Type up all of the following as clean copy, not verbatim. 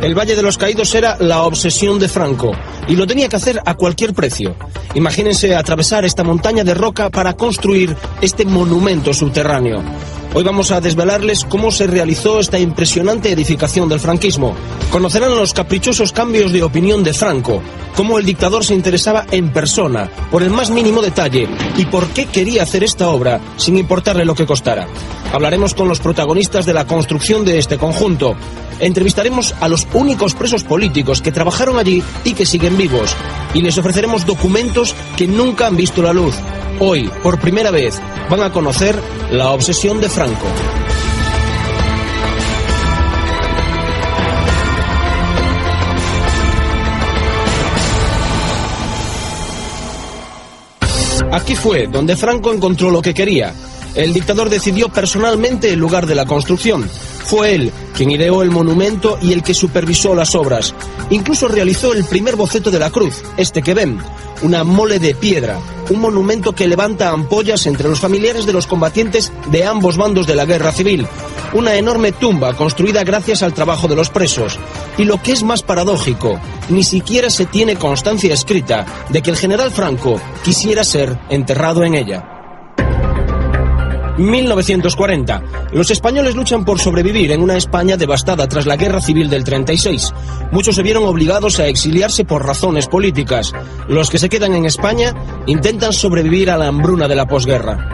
El Valle de los Caídos era la obsesión de Franco y lo tenía que hacer a cualquier precio. Imagínense atravesar esta montaña de roca para construir este monumento subterráneo. Hoy vamos a desvelarles cómo se realizó esta impresionante edificación del franquismo. Conocerán los caprichosos cambios de opinión de Franco, cómo el dictador se interesaba en persona, por el más mínimo detalle, y por qué quería hacer esta obra sin importarle lo que costara. Hablaremos con los protagonistas de la construcción de este conjunto. Entrevistaremos a los únicos presos políticos que trabajaron allí y que siguen vivos. Y les ofreceremos documentos que nunca han visto la luz. Hoy, por primera vez, van a conocer la obsesión de Franco. Aquí fue donde Franco encontró lo que quería. El dictador decidió personalmente el lugar de la construcción. Fue él quien ideó el monumento y el que supervisó las obras. Incluso realizó el primer boceto de la cruz, este que ven, una mole de piedra, un monumento que levanta ampollas entre los familiares de los combatientes de ambos bandos de la guerra civil. Una enorme tumba construida gracias al trabajo de los presos. Y lo que es más paradójico, ni siquiera se tiene constancia escrita de que el general Franco quisiera ser enterrado en ella. 1940. Los españoles luchan por sobrevivir en una España devastada tras la Guerra Civil del 36. Muchos se vieron obligados a exiliarse por razones políticas. Los que se quedan en España intentan sobrevivir a la hambruna de la posguerra.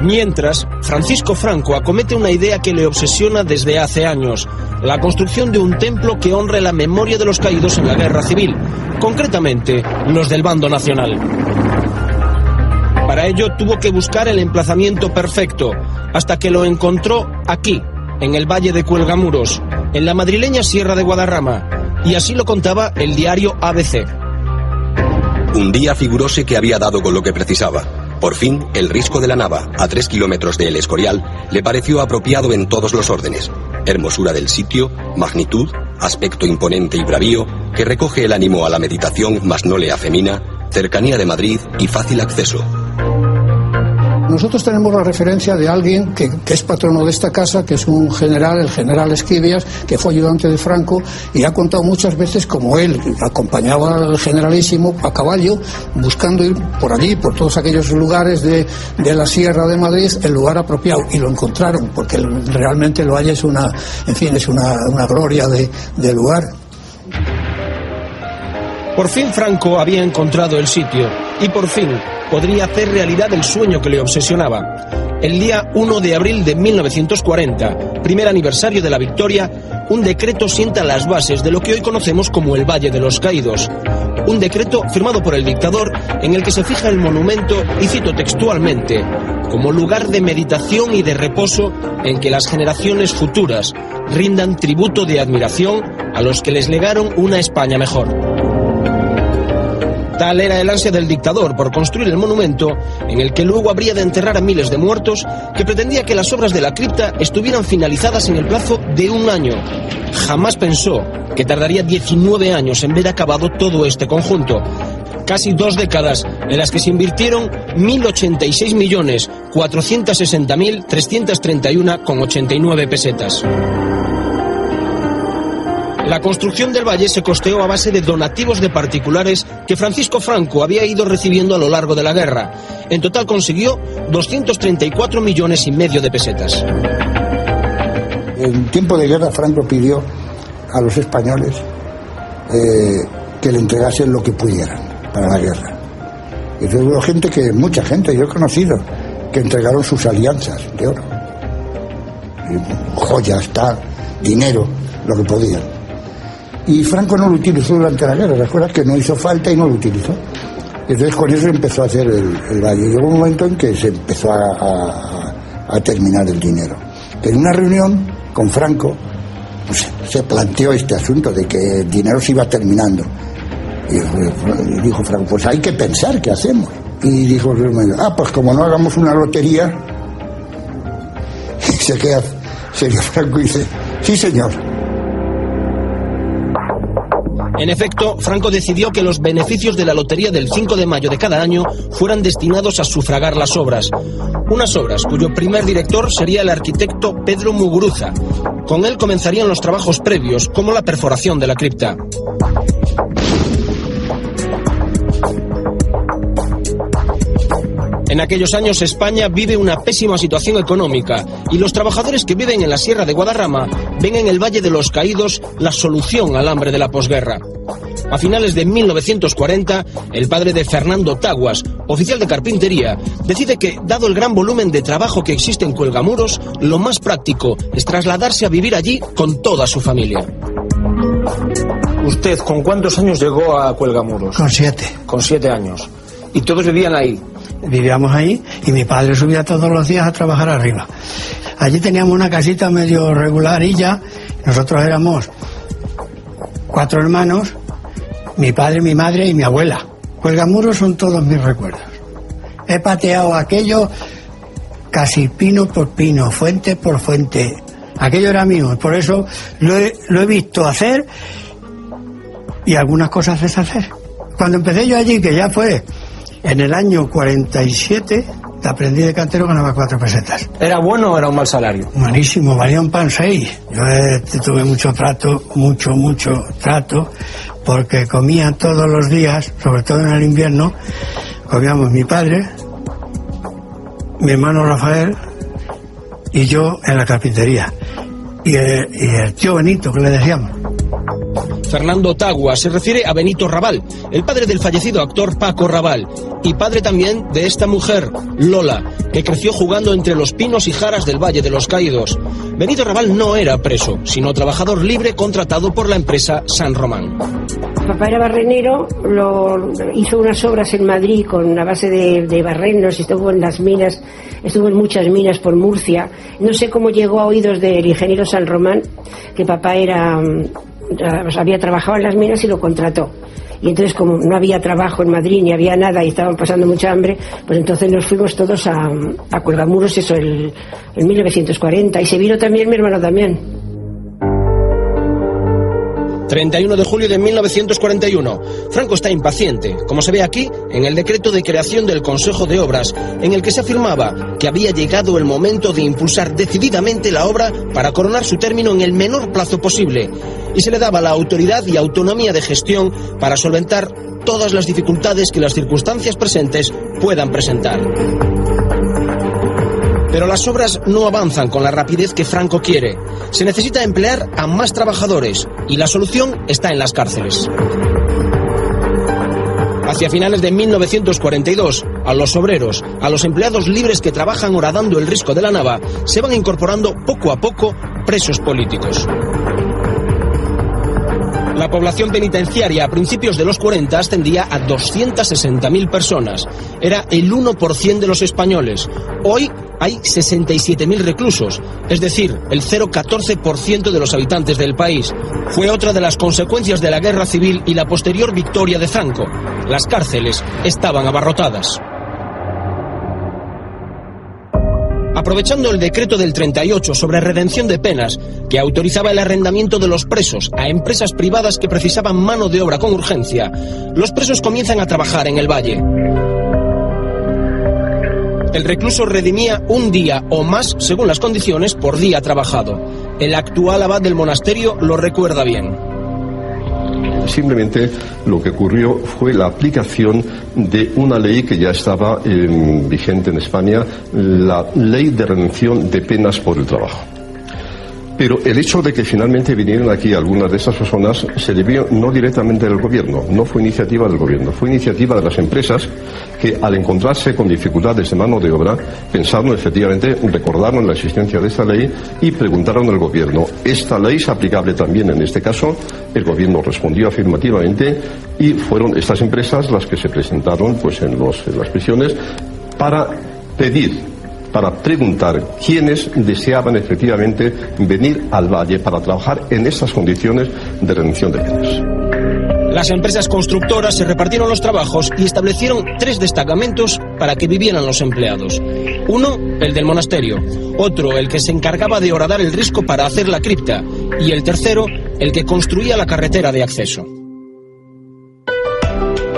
Mientras, Francisco Franco acomete una idea que le obsesiona desde hace años: la construcción de un templo que honre la memoria de los caídos en la Guerra Civil, concretamente los del bando nacional. Para ello tuvo que buscar el emplazamiento perfecto, hasta que lo encontró aquí, en el Valle de Cuelgamuros, en la madrileña Sierra de Guadarrama, y así lo contaba el diario ABC. Un día figuróse que había dado con lo que precisaba. Por fin, el risco de la Nava, a 3 kilómetros de El Escorial, le pareció apropiado en todos los órdenes. Hermosura del sitio, magnitud, aspecto imponente y bravío, que recoge el ánimo a la meditación, mas no le afemina, cercanía de Madrid y fácil acceso. Nosotros tenemos la referencia de alguien que es patrono de esta casa, que es un general, el general Esquivias, que fue ayudante de Franco, y ha contado muchas veces como él acompañaba al generalísimo a caballo, buscando ir por allí, por todos aquellos lugares de la Sierra de Madrid, el lugar apropiado, y lo encontraron, porque realmente lo haya es una gloria de lugar. Por fin Franco había encontrado el sitio, y por fin podría hacer realidad el sueño que le obsesionaba. El día 1 de abril de 1940, primer aniversario de la victoria, un decreto sienta las bases de lo que hoy conocemos como el Valle de los Caídos. Un decreto firmado por el dictador en el que se fija el monumento, y cito textualmente, como lugar de meditación y de reposo en que las generaciones futuras rindan tributo de admiración a los que les legaron una España mejor. Tal era el ansia del dictador por construir el monumento, en el que luego habría de enterrar a miles de muertos, que pretendía que las obras de la cripta estuvieran finalizadas en el plazo de 1 año. Jamás pensó que tardaría 19 años en ver acabado todo este conjunto. Casi 2 décadas en las que se invirtieron 1.086.460.331,89 pesetas. La construcción del valle se costeó a base de donativos de particulares que Francisco Franco había ido recibiendo a lo largo de la guerra. En total consiguió 234,5 millones de pesetas. En tiempo de guerra Franco pidió a los españoles que le entregasen lo que pudieran para la guerra. Y hubo mucha gente, yo he conocido, que entregaron sus alianzas de oro, joyas, dinero, lo que podían. Y Franco no lo utilizó durante la guerra, recuerdas que no hizo falta y no lo utilizó. Entonces con eso empezó a hacer el valle. Llegó un momento en que se empezó a terminar el dinero. En una reunión con Franco pues, se planteó este asunto de que el dinero se iba terminando. Y dijo Franco, pues hay que pensar qué hacemos. Y dijo, pues como no hagamos una lotería. Y se queda serio Franco y dice, sí señor. En efecto, Franco decidió que los beneficios de la lotería del 5 de mayo de cada año fueran destinados a sufragar las obras. Unas obras cuyo primer director sería el arquitecto Pedro Muguruza. Con él comenzarían los trabajos previos, como la perforación de la cripta. En aquellos años España vive una pésima situación económica y los trabajadores que viven en la Sierra de Guadarrama ven en el Valle de los Caídos la solución al hambre de la posguerra. A finales de 1940, el padre de Fernando Taguas, oficial de carpintería, decide que, dado el gran volumen de trabajo que existe en Cuelgamuros, lo más práctico es trasladarse a vivir allí con toda su familia. ¿Usted con cuántos años llegó a Cuelgamuros? Con 7. Con 7 años. ¿Y todos vivían ahí? Vivíamos ahí y mi padre subía todos los días a trabajar arriba. Allí teníamos una casita medio regularilla. Nosotros éramos 4 hermanos, mi padre, mi madre y mi abuela. Cuelgamuros son todos mis recuerdos. He pateado aquello casi pino por pino, fuente por fuente. Aquello era mío, por eso lo he visto hacer y algunas cosas deshacer. Cuando empecé yo allí, que ya fue en el año 47, aprendí de cantero, ganaba 4 pesetas. ¿Era bueno o era un mal salario? Buenísimo, valía un pan 6. Yo tuve mucho trato, mucho trato, porque comía todos los días, sobre todo en el invierno, comíamos mi padre, mi hermano Rafael y yo en la carpintería. Y el tío Benito, que le decíamos. Fernando Taguas se refiere a Benito Raval, el padre del fallecido actor Paco Raval, y padre también de esta mujer, Lola, que creció jugando entre los pinos y jaras del Valle de los Caídos. Benito Raval no era preso, sino trabajador libre contratado por la empresa San Román. Papá era barrenero, hizo unas obras en Madrid con la base de barrenos, estuvo en las minas, estuvo en muchas minas por Murcia. No sé cómo llegó a oídos del ingeniero San Román, que papá había trabajado en las minas y lo contrató. Y entonces, como no había trabajo en Madrid ni había nada y estaban pasando mucha hambre, pues entonces nos fuimos todos a Cuelgamuros, eso, en 1940. Y se vino también mi hermano también. 31 de julio de 1941. Franco está impaciente, como se ve aquí, en el decreto de creación del Consejo de Obras, en el que se afirmaba que había llegado el momento de impulsar decididamente la obra para coronar su término en el menor plazo posible, y se le daba la autoridad y autonomía de gestión para solventar todas las dificultades que las circunstancias presentes puedan presentar. Pero las obras no avanzan con la rapidez que Franco quiere. Se necesita emplear a más trabajadores y la solución está en las cárceles. Hacia finales de 1942, a los obreros, a los empleados libres que trabajan horadando el risco de la Nava, se van incorporando poco a poco presos políticos. La población penitenciaria a principios de los 40 ascendía a 260.000 personas. Era el 1% de los españoles. Hoy hay 67.000 reclusos, es decir, el 0,14% de los habitantes del país. Fue otra de las consecuencias de la guerra civil y la posterior victoria de Franco. Las cárceles estaban abarrotadas. Aprovechando el decreto del 38 sobre redención de penas, que autorizaba el arrendamiento de los presos a empresas privadas que precisaban mano de obra con urgencia, los presos comienzan a trabajar en el valle. El recluso redimía un día o más, según las condiciones, por día trabajado. El actual abad del monasterio lo recuerda bien. Simplemente lo que ocurrió fue la aplicación de una ley que ya estaba vigente en España, la Ley de Redención de Penas por el Trabajo. Pero el hecho de que finalmente vinieran aquí algunas de esas personas se debió no directamente del gobierno, no fue iniciativa del gobierno, fue iniciativa de las empresas que, al encontrarse con dificultades de mano de obra, pensaron efectivamente, recordaron la existencia de esta ley y preguntaron al gobierno: ¿esta ley es aplicable también en este caso? El gobierno respondió afirmativamente y fueron estas empresas las que se presentaron pues en las prisiones para preguntar quiénes deseaban efectivamente venir al valle para trabajar en estas condiciones de redención de penas. Las empresas constructoras se repartieron los trabajos y establecieron 3 destacamentos para que vivieran los empleados. Uno, el del monasterio; otro, el que se encargaba de horadar el risco para hacer la cripta; y el tercero, el que construía la carretera de acceso.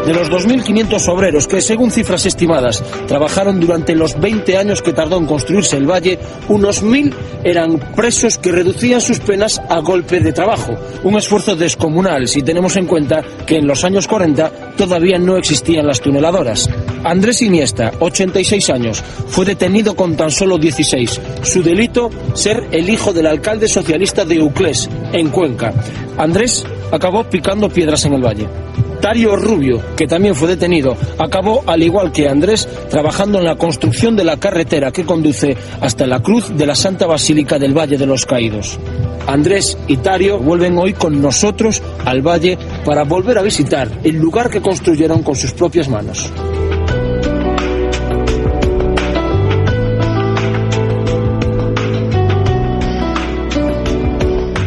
De los 2.500 obreros que, según cifras estimadas, trabajaron durante los 20 años que tardó en construirse el valle, unos 1.000 eran presos que reducían sus penas a golpe de trabajo. Un esfuerzo descomunal si tenemos en cuenta que en los años 40 todavía no existían las tuneladoras. Andrés Iniesta, 86 años, fue detenido con tan solo 16. Su delito, ser el hijo del alcalde socialista de Uclés, en Cuenca. Andrés acabó picando piedras en el valle. Tario Rubio, que también fue detenido, acabó, al igual que Andrés, trabajando en la construcción de la carretera que conduce hasta la cruz de la Santa Basílica del Valle de los Caídos. Andrés y Tario vuelven hoy con nosotros al valle para volver a visitar el lugar que construyeron con sus propias manos.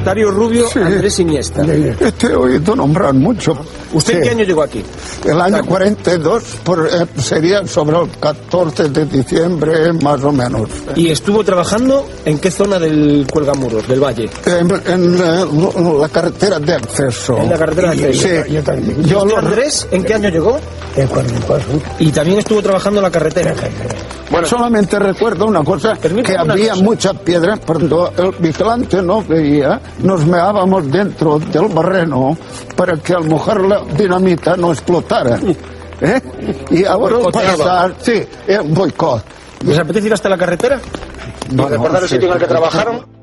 Tario Rubio, sí. Andrés Iniesta. Te he oído nombrar mucho. ¿Usted en qué año llegó aquí? El año 42, sería sobre el 14 de diciembre, más o menos. ¿Y estuvo trabajando en qué zona del Cuelgamuros, del valle? En la carretera de acceso. En la carretera de acceso. Sí. Yo también. ¿Y usted, Andrés, en qué año llegó? En 44. Y también estuvo trabajando en la carretera. Bueno, solamente recuerdo una cosa, que había mucha piedra, cuando el vigilante no veía, nos meábamos dentro del barreno para que al mojar la dinamita no explotara. Y ahora pasar, sí, un boicot. ¿Les apetece ir hasta la carretera? ¿Y recordar el sitio en el que trabajaron?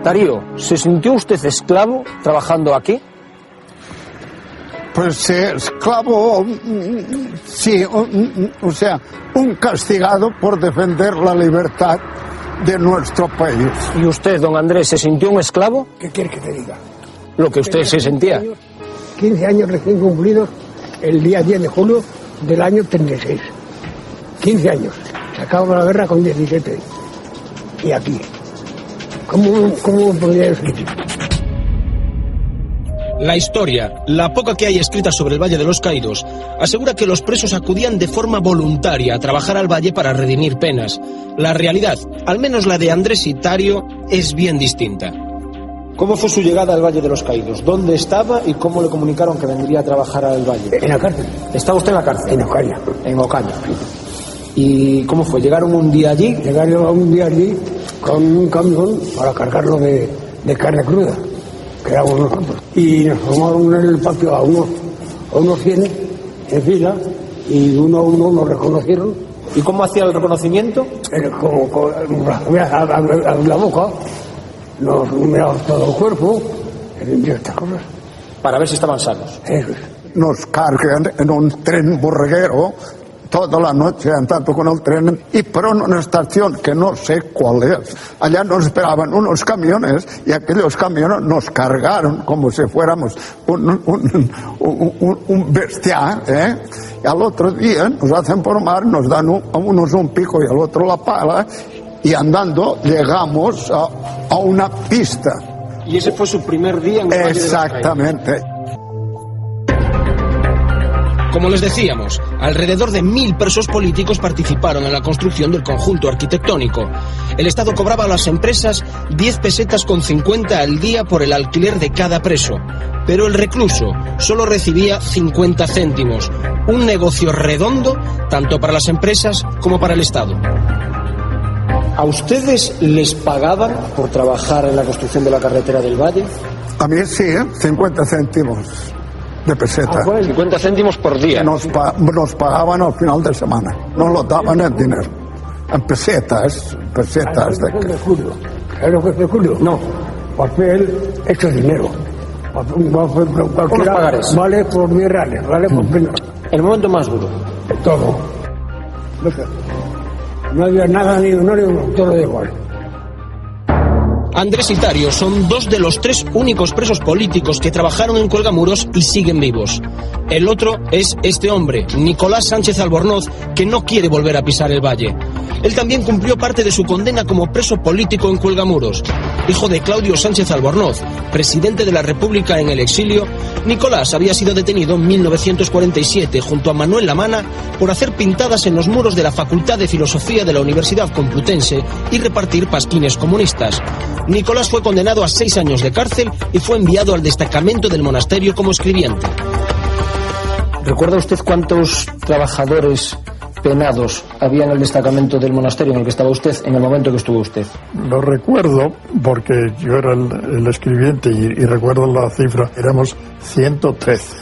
Darío, ¿se sintió usted esclavo trabajando aquí? Pues esclavo, sí, o sea, un castigado por defender la libertad de nuestro país. ¿Y usted, don Andrés, se sintió un esclavo? ¿Qué quieres que te diga? Lo que usted se sentía. 15 años recién cumplidos el día 10 de julio del año 36. 15 años. Se acabó la guerra con 17. Y aquí. ¿Cómo podría decir? La historia, la poca que hay escrita sobre el Valle de los Caídos, asegura que los presos acudían de forma voluntaria a trabajar al valle para redimir penas. La realidad, al menos la de Andrés y Tario, es bien distinta. ¿Cómo fue su llegada al Valle de los Caídos? ¿Dónde estaba y cómo le comunicaron que vendría a trabajar al valle? En la cárcel. ¿Estaba usted en la cárcel? En Ocaña. En Ocaña. ¿Y cómo fue? ¿Llegaron un día allí? Llegaron un día allí con un camión para cargarlo de carne cruda, que éramos nosotros. Y nos formaron en el patio a unos 100 en fila, y uno a uno nos reconocieron. ¿Y cómo hacía el reconocimiento? Con la boca, nos miraban todo el cuerpo, y estas cosas. Para ver si estaban sanos. Eso es. Nos cargan en un tren borreguero toda la noche andando con el tren, y por una estación que no sé cuál es. Allá nos esperaban unos camiones, y aquellos camiones nos cargaron como si fuéramos un bestial, Y al otro día nos hacen por mar, nos dan a unos un pico y al otro la pala, y andando llegamos a una pista. ¿Y ese fue su primer día en el Valle de los Caídos? Exactamente. Como les decíamos, alrededor de 1.000 presos políticos participaron en la construcción del conjunto arquitectónico. El Estado cobraba a las empresas 10 pesetas con 50 al día por el alquiler de cada preso, pero el recluso solo recibía 50 céntimos, un negocio redondo tanto para las empresas como para el Estado. ¿A ustedes les pagaban por trabajar en la construcción de la carretera del Valle? A mí sí, 50 céntimos. De peseta. 50 céntimos por día. Nos pagaban al final de semana. Nos lo daban en dinero. En pesetas. ¿Sabes lo que es de julio? No. Papel hecho dinero. ¿Cuántos pagares? Vale por 10 reales, vale por pena. El momento más duro. Todo. No había nada ni uno ni uno, todo igual. Andrés y Tario son 2 de los 3 únicos presos políticos que trabajaron en Cuelgamuros y siguen vivos. El otro es este hombre, Nicolás Sánchez Albornoz, que no quiere volver a pisar el valle. Él también cumplió parte de su condena como preso político en Cuelgamuros. Hijo de Claudio Sánchez Albornoz, presidente de la República en el exilio, Nicolás había sido detenido en 1947 junto a Manuel Lamana por hacer pintadas en los muros de la Facultad de Filosofía de la Universidad Complutense y repartir pasquines comunistas. Nicolás fue condenado a 6 años de cárcel y fue enviado al destacamento del monasterio como escribiente. ¿Recuerda usted cuántos trabajadores penados había en el destacamento del monasterio en el que estaba usted en el momento que estuvo usted? Lo recuerdo porque yo era el escribiente y recuerdo la cifra, éramos 113.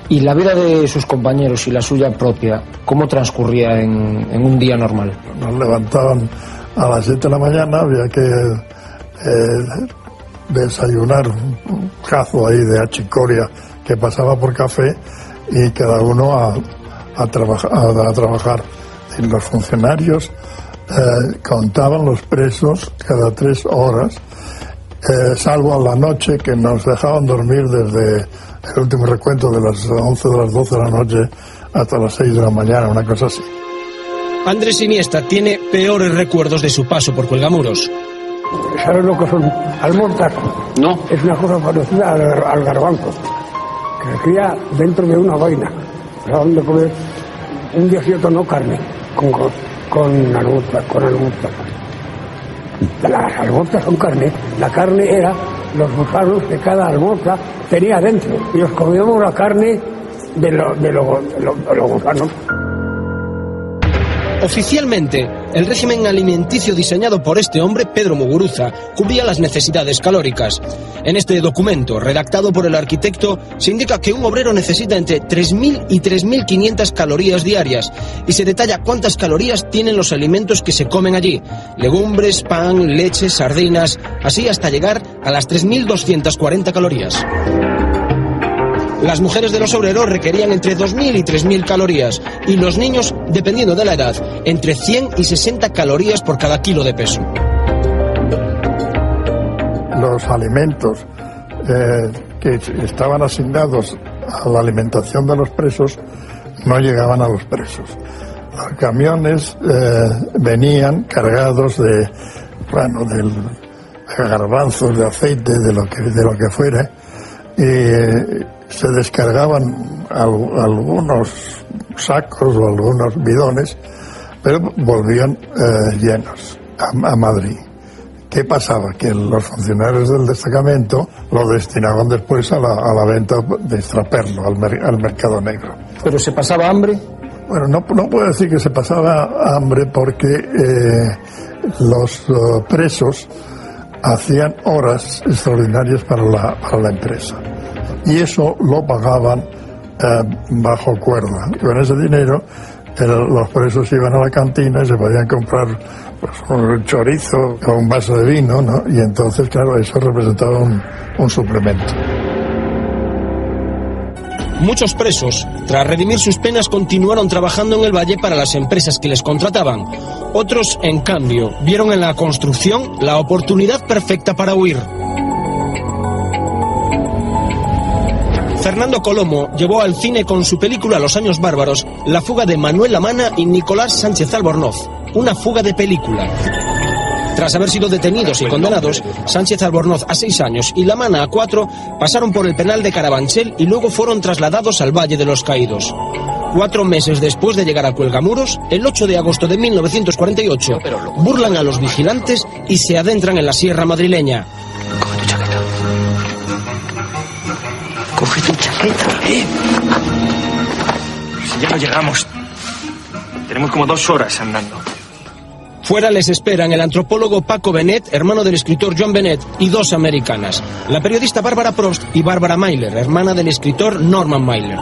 ¿Y la vida de sus compañeros y la suya propia, cómo transcurría en un día normal? Nos levantaban a las 7 de la mañana, había que desayunar un cazo ahí de achicoria que pasaba por café y cada uno a trabajar. Y los funcionarios contaban los presos cada 3 horas, salvo a la noche, que nos dejaban dormir desde el último recuento de las 11 de las 12 de la noche hasta las 6 de la mañana, una cosa así. Andrés Iniesta tiene peores recuerdos de su paso por Cuelgamuros. ¿Sabes lo que son almortas? No. Es una cosa parecida al garbanzo, que se cría dentro de una vaina. Daban de comer un día y otro no carne, con almortas. Las almortas son carne. La carne era los gusanos que cada almorza tenía dentro. Y nos comíamos la carne de los gusanos. Oficialmente, el régimen alimenticio diseñado por este hombre, Pedro Muguruza, cubría las necesidades calóricas. En este documento, redactado por el arquitecto, se indica que un obrero necesita entre 3.000 y 3.500 calorías diarias, y se detalla cuántas calorías tienen los alimentos que se comen allí: legumbres, pan, leche, sardinas, así hasta llegar a las 3.240 calorías. Las mujeres de los obreros requerían entre 2.000 y 3.000 calorías, y los niños, dependiendo de la edad, entre 100 y 60 calorías por cada kilo de peso. Los alimentos que estaban asignados a la alimentación de los presos no llegaban a los presos. Los camiones venían cargados de garbanzos, de aceite, de lo que fuera, y se descargaban algunos sacos o algunos bidones, pero volvían llenos a Madrid. ¿Qué pasaba? Que los funcionarios del destacamento lo destinaban después a la venta de extraperlo, al mercado negro. ¿Pero se pasaba hambre? Bueno, no puedo decir que se pasaba hambre porque los presos hacían horas extraordinarias para la empresa. Y eso lo pagaban bajo cuerda. Con ese dinero los presos iban a la cantina y se podían comprar un chorizo o un vaso de vino, ¿no? Y entonces, claro, eso representaba un suplemento. Muchos presos, tras redimir sus penas, continuaron trabajando en el valle para las empresas que les contrataban. Otros, en cambio, vieron en la construcción la oportunidad perfecta para huir. Fernando Colomo llevó al cine con su película Los años bárbaros la fuga de Manuel Lamana y Nicolás Sánchez Albornoz, una fuga de película. Tras haber sido detenidos y condenados, Sánchez Albornoz a 6 años y Lamana a 4 pasaron por el penal de Carabanchel y luego fueron trasladados al Valle de los Caídos. 4 meses después de llegar a Cuelgamuros, el 8 de agosto de 1948, burlan a los vigilantes y se adentran en la sierra madrileña. Coge tu chaqueta. Coge tu chaqueta. Si ya no llegamos. Tenemos como 2 horas andando. Fuera les esperan el antropólogo Paco Benet, hermano del escritor John Benet, y 2 americanas, la periodista Bárbara Prost y Bárbara Myler, hermana del escritor Norman Mailer.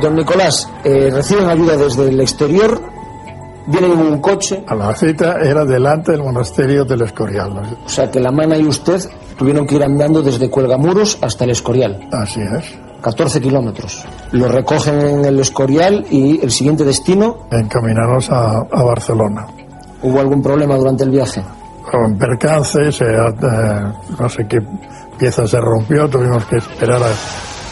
Don Nicolás, reciben ayuda desde el exterior, vienen en un coche. A la cita era delante del monasterio del Escorial, ¿no? O sea que Lamana y usted tuvieron que ir andando desde Cuelgamuros hasta el Escorial. Así es. 14 kilómetros. Lo recogen en el Escorial y el siguiente destino. Encaminarnos a Barcelona. ¿Hubo algún problema durante el viaje? Con percances, no sé qué pieza se rompió, tuvimos que esperar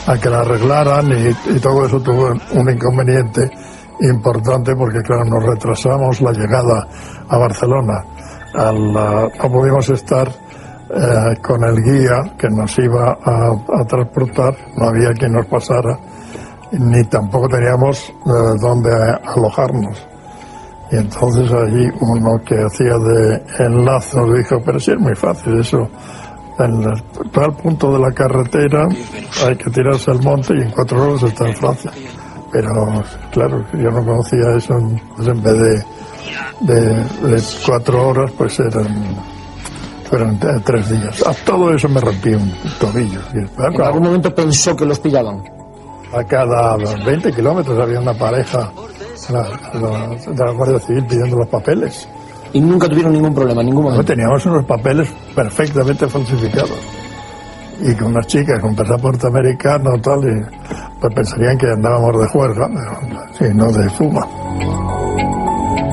a que la arreglaran y todo eso tuvo un inconveniente importante porque, claro, nos retrasamos la llegada a Barcelona. No pudimos estar con el guía que nos iba a transportar, no había quien nos pasara, ni tampoco teníamos dónde alojarnos. Y entonces allí uno que hacía de enlace nos dijo, pero sí es muy fácil eso, en tal punto de la carretera hay que tirarse al monte y en 4 horas está en Francia. Pero claro, yo no conocía eso, en vez de 4 horas pues fueron 3 días. A todo eso me rompí un tobillo. ¿En algún momento pensó que los pillaban? A cada 20 kilómetros había una pareja de la Guardia Civil pidiendo los papeles. ¿Y nunca tuvieron ningún problema, ningún momento? No, teníamos unos papeles perfectamente falsificados. Y con unas chicas con pasaporte americano tal, y pues pensarían que andábamos de juerga, pero sí, no de fuma.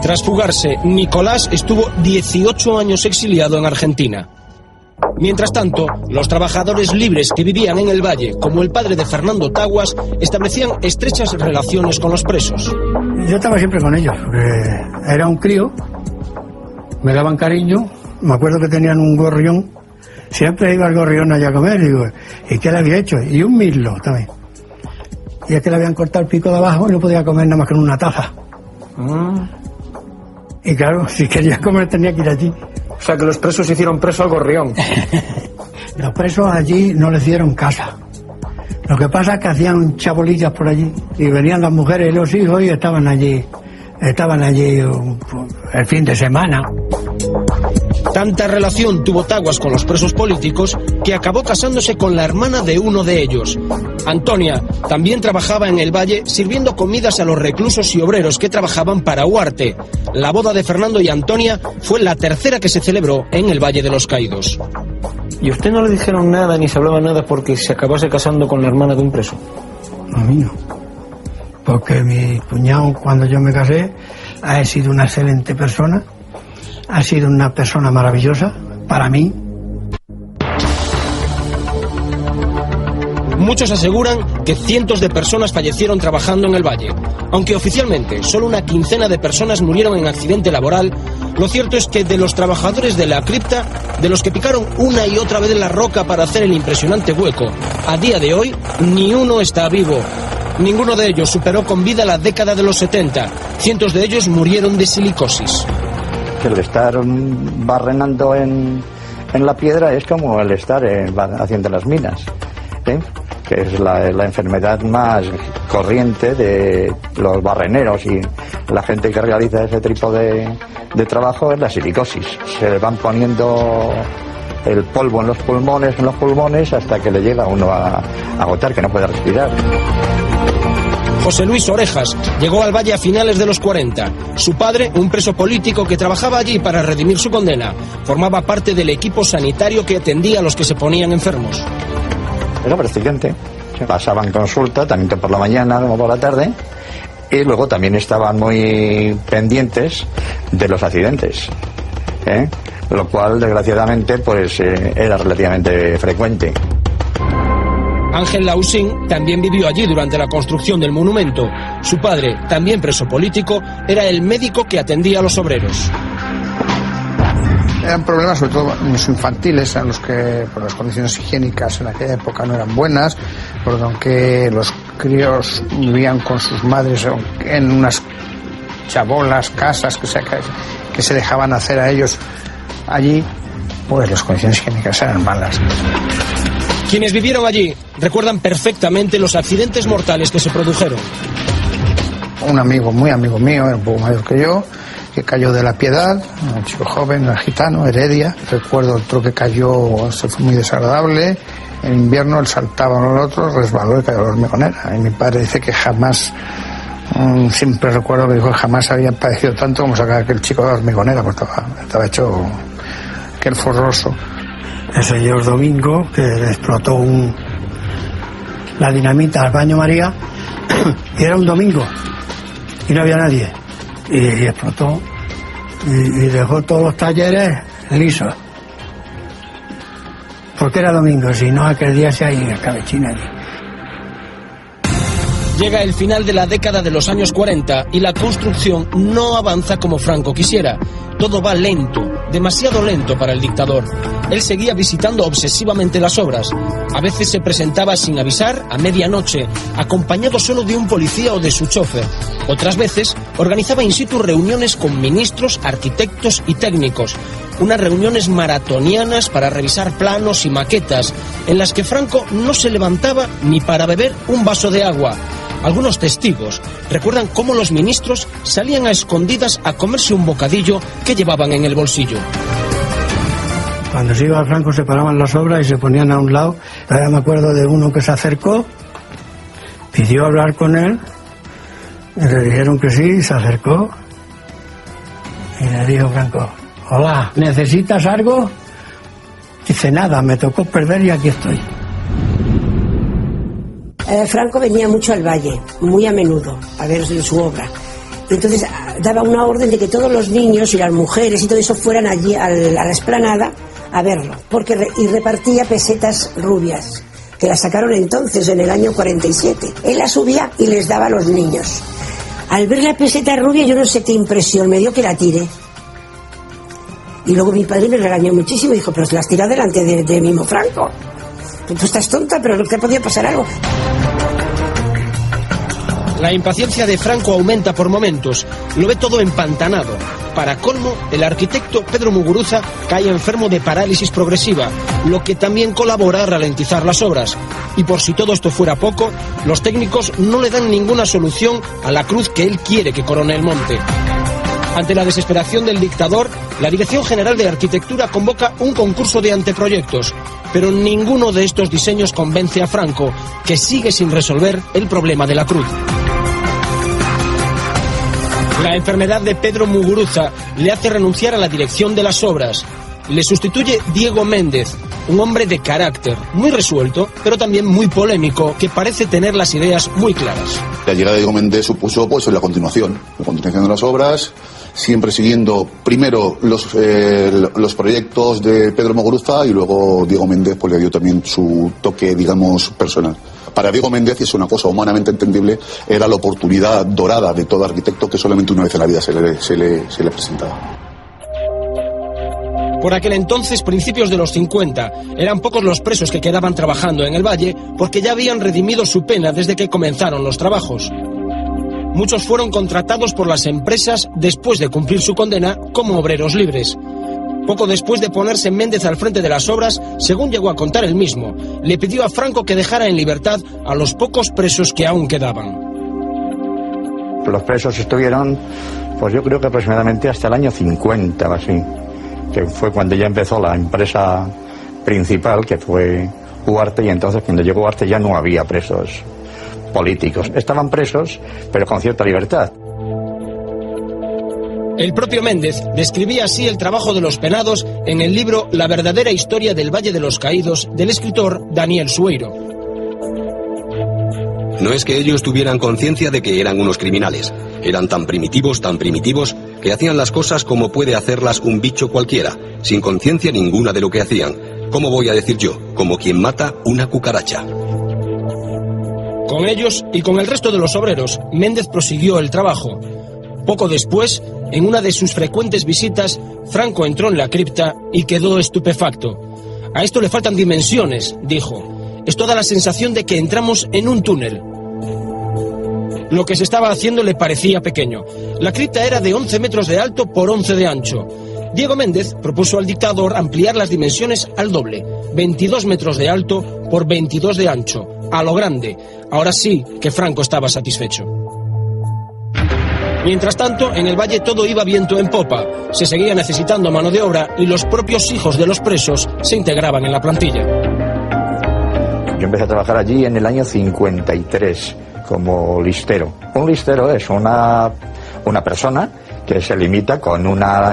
Tras fugarse, Nicolás estuvo 18 años exiliado en Argentina. Mientras tanto, los trabajadores libres que vivían en el valle, como el padre de Fernando Taguas, establecían estrechas relaciones con los presos. Yo estaba siempre con ellos, porque era un crío, me daban cariño, me acuerdo que tenían un gorrión, siempre iba al gorrión allá a comer, digo, ¿y qué le había hecho? Y un mirlo también. Y es que le habían cortado el pico de abajo y no podía comer nada más que en una taza. Y claro, si quería comer tenía que ir allí. O sea que los presos hicieron preso al gorrión. Los presos allí no les dieron casa. Lo que pasa es que hacían chabolillas por allí y venían las mujeres y los hijos y estaban allí el fin de semana. Tanta relación tuvo Taguas con los presos políticos que acabó casándose con la hermana de uno de ellos. Antonia también trabajaba en el valle sirviendo comidas a los reclusos y obreros que trabajaban para Huarte. La boda de Fernando y Antonia fue la tercera que se celebró en el Valle de los Caídos. ¿Y a usted no le dijeron nada ni se hablaba nada porque se acabase casando con la hermana de un preso? A mí no. Porque mi cuñado, cuando yo me casé, ha sido una excelente persona. Ha sido una persona maravillosa para mí. Muchos aseguran que cientos de personas fallecieron trabajando en el valle. Aunque oficialmente solo una quincena de personas murieron en accidente laboral, lo cierto es que de los trabajadores de la cripta, de los que picaron una y otra vez la roca para hacer el impresionante hueco, a día de hoy ni uno está vivo. Ninguno de ellos superó con vida la década de los 70. Cientos de ellos murieron de silicosis. El estar barrenando en la piedra es como el estar haciendo las minas, ¿eh? Que es la enfermedad más corriente de los barreneros y la gente que realiza ese tipo de trabajo es la silicosis. Se le van poniendo el polvo en los pulmones hasta que le llega a uno a agotar, que no puede respirar. José Luis Orejas llegó al valle a finales de los 40. Su padre, un preso político que trabajaba allí para redimir su condena, formaba parte del equipo sanitario que atendía a los que se ponían enfermos. Era practicante. Pasaban consulta, tanto por la mañana como por la tarde, y luego también estaban muy pendientes de los accidentes, ¿eh? Lo cual, desgraciadamente, pues era relativamente frecuente. Ángel Lausín también vivió allí durante la construcción del monumento. Su padre, también preso político, era el médico que atendía a los obreros. Eran problemas sobre todo los infantiles, en los que por las condiciones higiénicas en aquella época no eran buenas, porque los críos vivían con sus madres en unas chabolas, casas que se dejaban hacer a ellos allí, pues las condiciones higiénicas eran malas. Quienes vivieron allí recuerdan perfectamente los accidentes mortales que se produjeron. Un amigo, muy amigo mío, era un poco mayor que yo, que cayó de la Piedad, un chico joven, un gitano, Heredia. Recuerdo otro que cayó, se fue muy desagradable. En invierno él saltaba uno al otro, resbaló y cayó a la Hormigonera. Y mi padre dice que jamás, siempre recuerdo que dijo que jamás había padecido tanto como sacar aquel chico de la Hormigonera, porque estaba hecho aquel forroso. El señor Domingo, que le explotó la dinamita al baño María, y era un domingo, y no había nadie, y explotó, y dejó todos los talleres lisos, porque era domingo, si no aquel día se hay en el cabechín allí. Llega el final de la década de los años 40 y la construcción no avanza como Franco quisiera. Todo va lento, demasiado lento para el dictador. Él seguía visitando obsesivamente las obras. A veces se presentaba sin avisar, a medianoche, acompañado solo de un policía o de su chofer. Otras veces organizaba in situ reuniones con ministros, arquitectos y técnicos. Unas reuniones maratonianas para revisar planos y maquetas, en las que Franco no se levantaba ni para beber un vaso de agua. Algunos testigos recuerdan cómo los ministros salían a escondidas a comerse un bocadillo que llevaban en el bolsillo. Cuando se iba Franco se paraban las obras y se ponían a un lado. Ahora me acuerdo de uno que se acercó, pidió hablar con él, y le dijeron que sí, y se acercó. Y le dijo Franco: hola, ¿necesitas algo? Dice: nada, me tocó perder y aquí estoy. Franco venía mucho al Valle, muy a menudo, a ver su obra. Y entonces daba una orden de que todos los niños y las mujeres y todo eso fueran allí a la explanada a verlo, y repartía pesetas rubias, que las sacaron entonces, en el año 47. Él las subía y les daba a los niños. Al ver la peseta rubia, yo no sé qué impresión me dio, que la tiré. Y luego mi padre me regañó muchísimo y dijo: pero las tirado delante de Mimo Franco. Tú estás tonta, pero no te podía pasar algo. La impaciencia de Franco aumenta por momentos. Lo ve todo empantanado. Para colmo, el arquitecto Pedro Muguruza cae enfermo de parálisis progresiva, lo que también colabora a ralentizar las obras. Y por si todo esto fuera poco, los técnicos no le dan ninguna solución a la cruz que él quiere que corone el monte. Ante la desesperación del dictador, la Dirección General de Arquitectura convoca un concurso de anteproyectos, pero ninguno de estos diseños convence a Franco, que sigue sin resolver el problema de la cruz. La enfermedad de Pedro Muguruza le hace renunciar a la dirección de las obras. Le sustituye Diego Méndez, un hombre de carácter, muy resuelto, pero también muy polémico, que parece tener las ideas muy claras. La llegada de Diego Méndez supuso la continuación de las obras, siempre siguiendo primero los proyectos de Pedro Muguruza, y luego Diego Méndez le dio también su toque, digamos, personal. Para Diego Méndez, y es una cosa humanamente entendible, era la oportunidad dorada de todo arquitecto que solamente una vez en la vida se le presentaba. Por aquel entonces, principios de los 50, eran pocos los presos que quedaban trabajando en el Valle, porque ya habían redimido su pena desde que comenzaron los trabajos. Muchos fueron contratados por las empresas después de cumplir su condena como obreros libres. Poco después de ponerse Méndez al frente de las obras, según llegó a contar él mismo, le pidió a Franco que dejara en libertad a los pocos presos que aún quedaban. Los presos estuvieron, pues yo creo que aproximadamente hasta el año 50 o así, que fue cuando ya empezó la empresa principal, que fue Huarte, y entonces cuando llegó Huarte ya no había presos políticos. Estaban presos, pero con cierta libertad. El propio Méndez describía así el trabajo de los penados en el libro La verdadera historia del Valle de los Caídos, del escritor Daniel Sueiro. No es que ellos tuvieran conciencia de que eran unos criminales. Eran tan primitivos, que hacían las cosas como puede hacerlas un bicho cualquiera, sin conciencia ninguna de lo que hacían. ¿Cómo voy a decir yo? Como quien mata una cucaracha. Con ellos y con el resto de los obreros, Méndez prosiguió el trabajo. Poco después, en una de sus frecuentes visitas, Franco entró en la cripta y quedó estupefacto. A esto le faltan dimensiones, dijo. Esto da la sensación de que entramos en un túnel. Lo que se estaba haciendo le parecía pequeño. La cripta era de 11 metros de alto por 11 de ancho. Diego Méndez propuso al dictador ampliar las dimensiones al doble, 22 metros de alto por 22 de ancho, a lo grande. Ahora sí que Franco estaba satisfecho. Mientras tanto, en el Valle todo iba viento en popa. Se seguía necesitando mano de obra y los propios hijos de los presos se integraban en la plantilla. Yo empecé a trabajar allí en el año 53 como listero. Un listero es una persona que se limita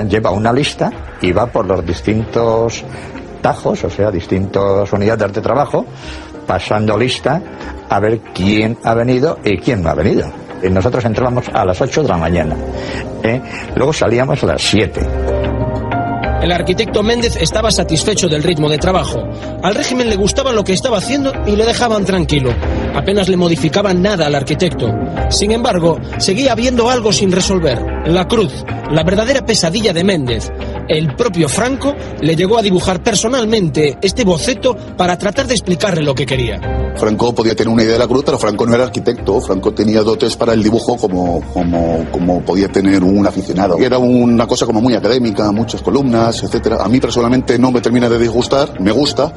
lleva una lista y va por los distintos tajos, o sea, distintas unidades de trabajo, pasando lista a ver quién ha venido y quién no ha venido. Y nosotros entrábamos a las 8 de la mañana, luego salíamos a las 7. El arquitecto Méndez estaba satisfecho del ritmo de trabajo. Al régimen le gustaba lo que estaba haciendo y le dejaban tranquilo. Apenas le modificaban nada al arquitecto. Sin embargo, seguía habiendo algo sin resolver. La cruz, la verdadera pesadilla de Méndez. El propio Franco le llegó a dibujar personalmente este boceto para tratar de explicarle lo que quería. Franco podía tener una idea de la cruz, pero Franco no era arquitecto. Franco tenía dotes para el dibujo como podía tener un aficionado. Era una cosa como muy académica, muchas columnas, etcétera. A mí personalmente no me termina de disgustar, me gusta,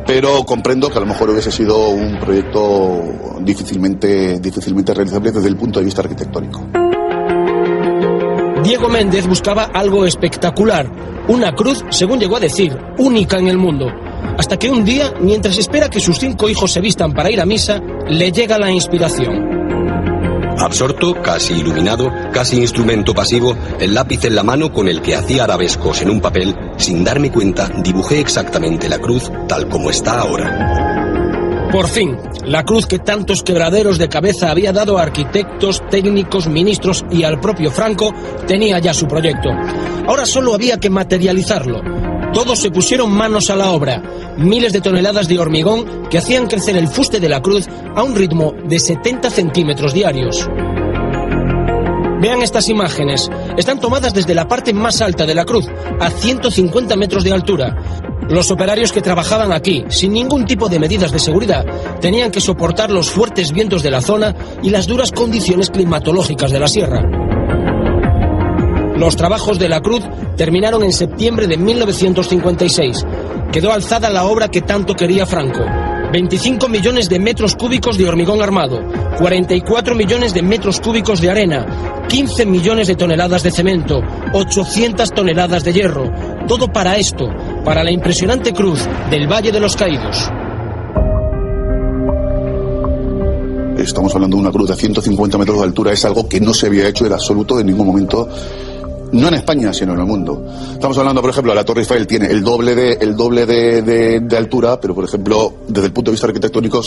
pero comprendo que a lo mejor hubiese sido un proyecto difícilmente realizable desde el punto de vista arquitectónico. Diego Méndez buscaba algo espectacular, una cruz, según llegó a decir, única en el mundo. Hasta que un día, mientras espera que sus 5 hijos se vistan para ir a misa, le llega la inspiración. Absorto, casi iluminado, casi instrumento pasivo, el lápiz en la mano con el que hacía arabescos en un papel, sin darme cuenta, dibujé exactamente la cruz tal como está ahora. Por fin, la cruz que tantos quebraderos de cabeza había dado a arquitectos, técnicos, ministros y al propio Franco, tenía ya su proyecto. Ahora solo había que materializarlo. Todos se pusieron manos a la obra. Miles de toneladas de hormigón que hacían crecer el fuste de la cruz a un ritmo de 70 centímetros diarios. Vean estas imágenes. Están tomadas desde la parte más alta de la cruz, a 150 metros de altura. Los operarios que trabajaban aquí, sin ningún tipo de medidas de seguridad, tenían que soportar los fuertes vientos de la zona y las duras condiciones climatológicas de la sierra. Los trabajos de la cruz terminaron en septiembre de 1956. Quedó alzada la obra que tanto quería Franco. 25 millones de metros cúbicos de hormigón armado, 44 millones de metros cúbicos de arena, 15 millones de toneladas de cemento, 800 toneladas de hierro. Todo para esto, para la impresionante cruz del Valle de los Caídos. Estamos hablando de una cruz de 150 metros de altura, es algo que no se había hecho en absoluto en ningún momento, no en España, sino en el mundo. Estamos hablando, por ejemplo, la Torre Eiffel tiene el doble de altura, pero, por ejemplo, desde el punto de vista arquitectónico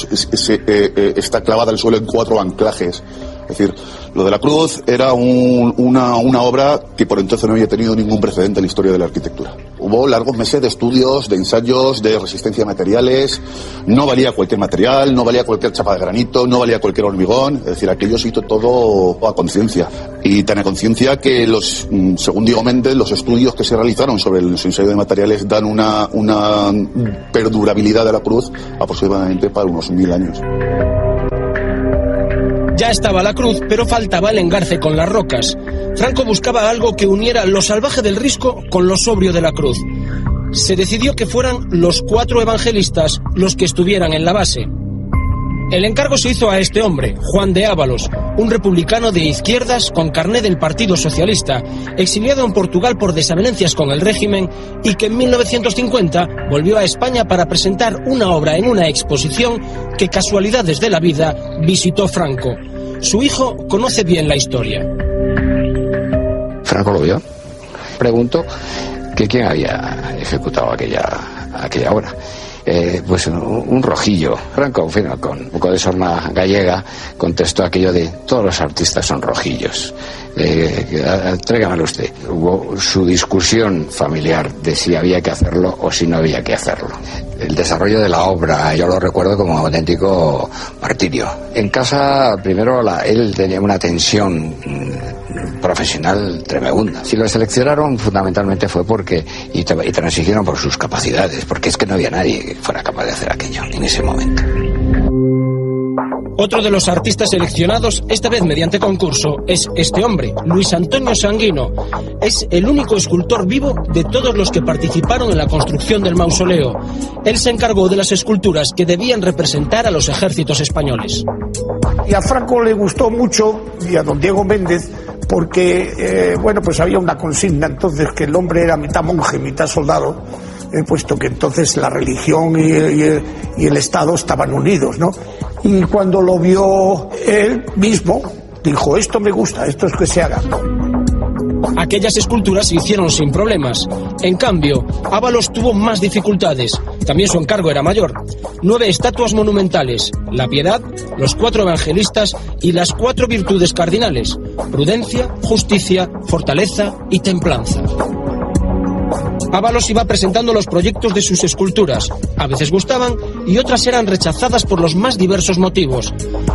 está clavada al suelo en 4 anclajes. Es decir, lo de la cruz era una obra que por entonces no había tenido ningún precedente en la historia de la arquitectura. Hubo largos meses de estudios, de ensayos, de resistencia a materiales. No valía cualquier material, no valía cualquier chapa de granito, no valía cualquier hormigón. Es decir, aquello se hizo todo a conciencia. Y tan a conciencia que según Diego Méndez, los estudios que se realizaron sobre el ensayo de materiales dan una perdurabilidad de la cruz aproximadamente para unos 1000 años. Ya estaba la cruz, pero faltaba el engarce con las rocas. Franco buscaba algo que uniera lo salvaje del risco con lo sobrio de la cruz. Se decidió que fueran los 4 evangelistas los que estuvieran en la base. El encargo se hizo a este hombre, Juan de Ábalos, un republicano de izquierdas con carné del Partido Socialista, exiliado en Portugal por desavenencias con el régimen y que en 1950 volvió a España para presentar una obra en una exposición que, casualidades de la vida, visitó Franco. Su hijo conoce bien la historia. Franco lo vio. Preguntó que quién había ejecutado aquella obra. Pues un rojillo. Franco, en fin, con un poco de sorna gallega, contestó aquello de todos los artistas son rojillos. Tráigamelo usted. Hubo su discusión familiar de si había que hacerlo o si no había que hacerlo. El desarrollo de la obra, yo lo recuerdo como un auténtico martirio. En casa, primero, él tenía una tensión profesional tremenda. Si lo seleccionaron fundamentalmente fue porque y transigieron por sus capacidades, porque es que no había nadie que fuera capaz de hacer aquello en ese momento. Otro de los artistas seleccionados, esta vez mediante concurso, es este hombre, Luis Antonio Sanguino. Es el único escultor vivo de todos los que participaron en la construcción del mausoleo. Él se encargó de las esculturas que debían representar a los ejércitos españoles. Y a Franco le gustó mucho, y a don Diego Méndez, porque, pues había una consigna entonces que el hombre era mitad monje, mitad soldado, puesto que entonces la religión y el Estado estaban unidos, ¿no? Y cuando lo vio él mismo, dijo, esto me gusta, esto es que se haga. Aquellas esculturas se hicieron sin problemas. En cambio, Ábalos tuvo más dificultades. También su encargo era mayor. 9 estatuas monumentales, la Piedad, los 4 evangelistas y las 4 virtudes cardinales: prudencia, justicia, fortaleza y templanza. Ábalos iba presentando los proyectos de sus esculturas. A veces gustaban y otras eran rechazadas por los más diversos motivos.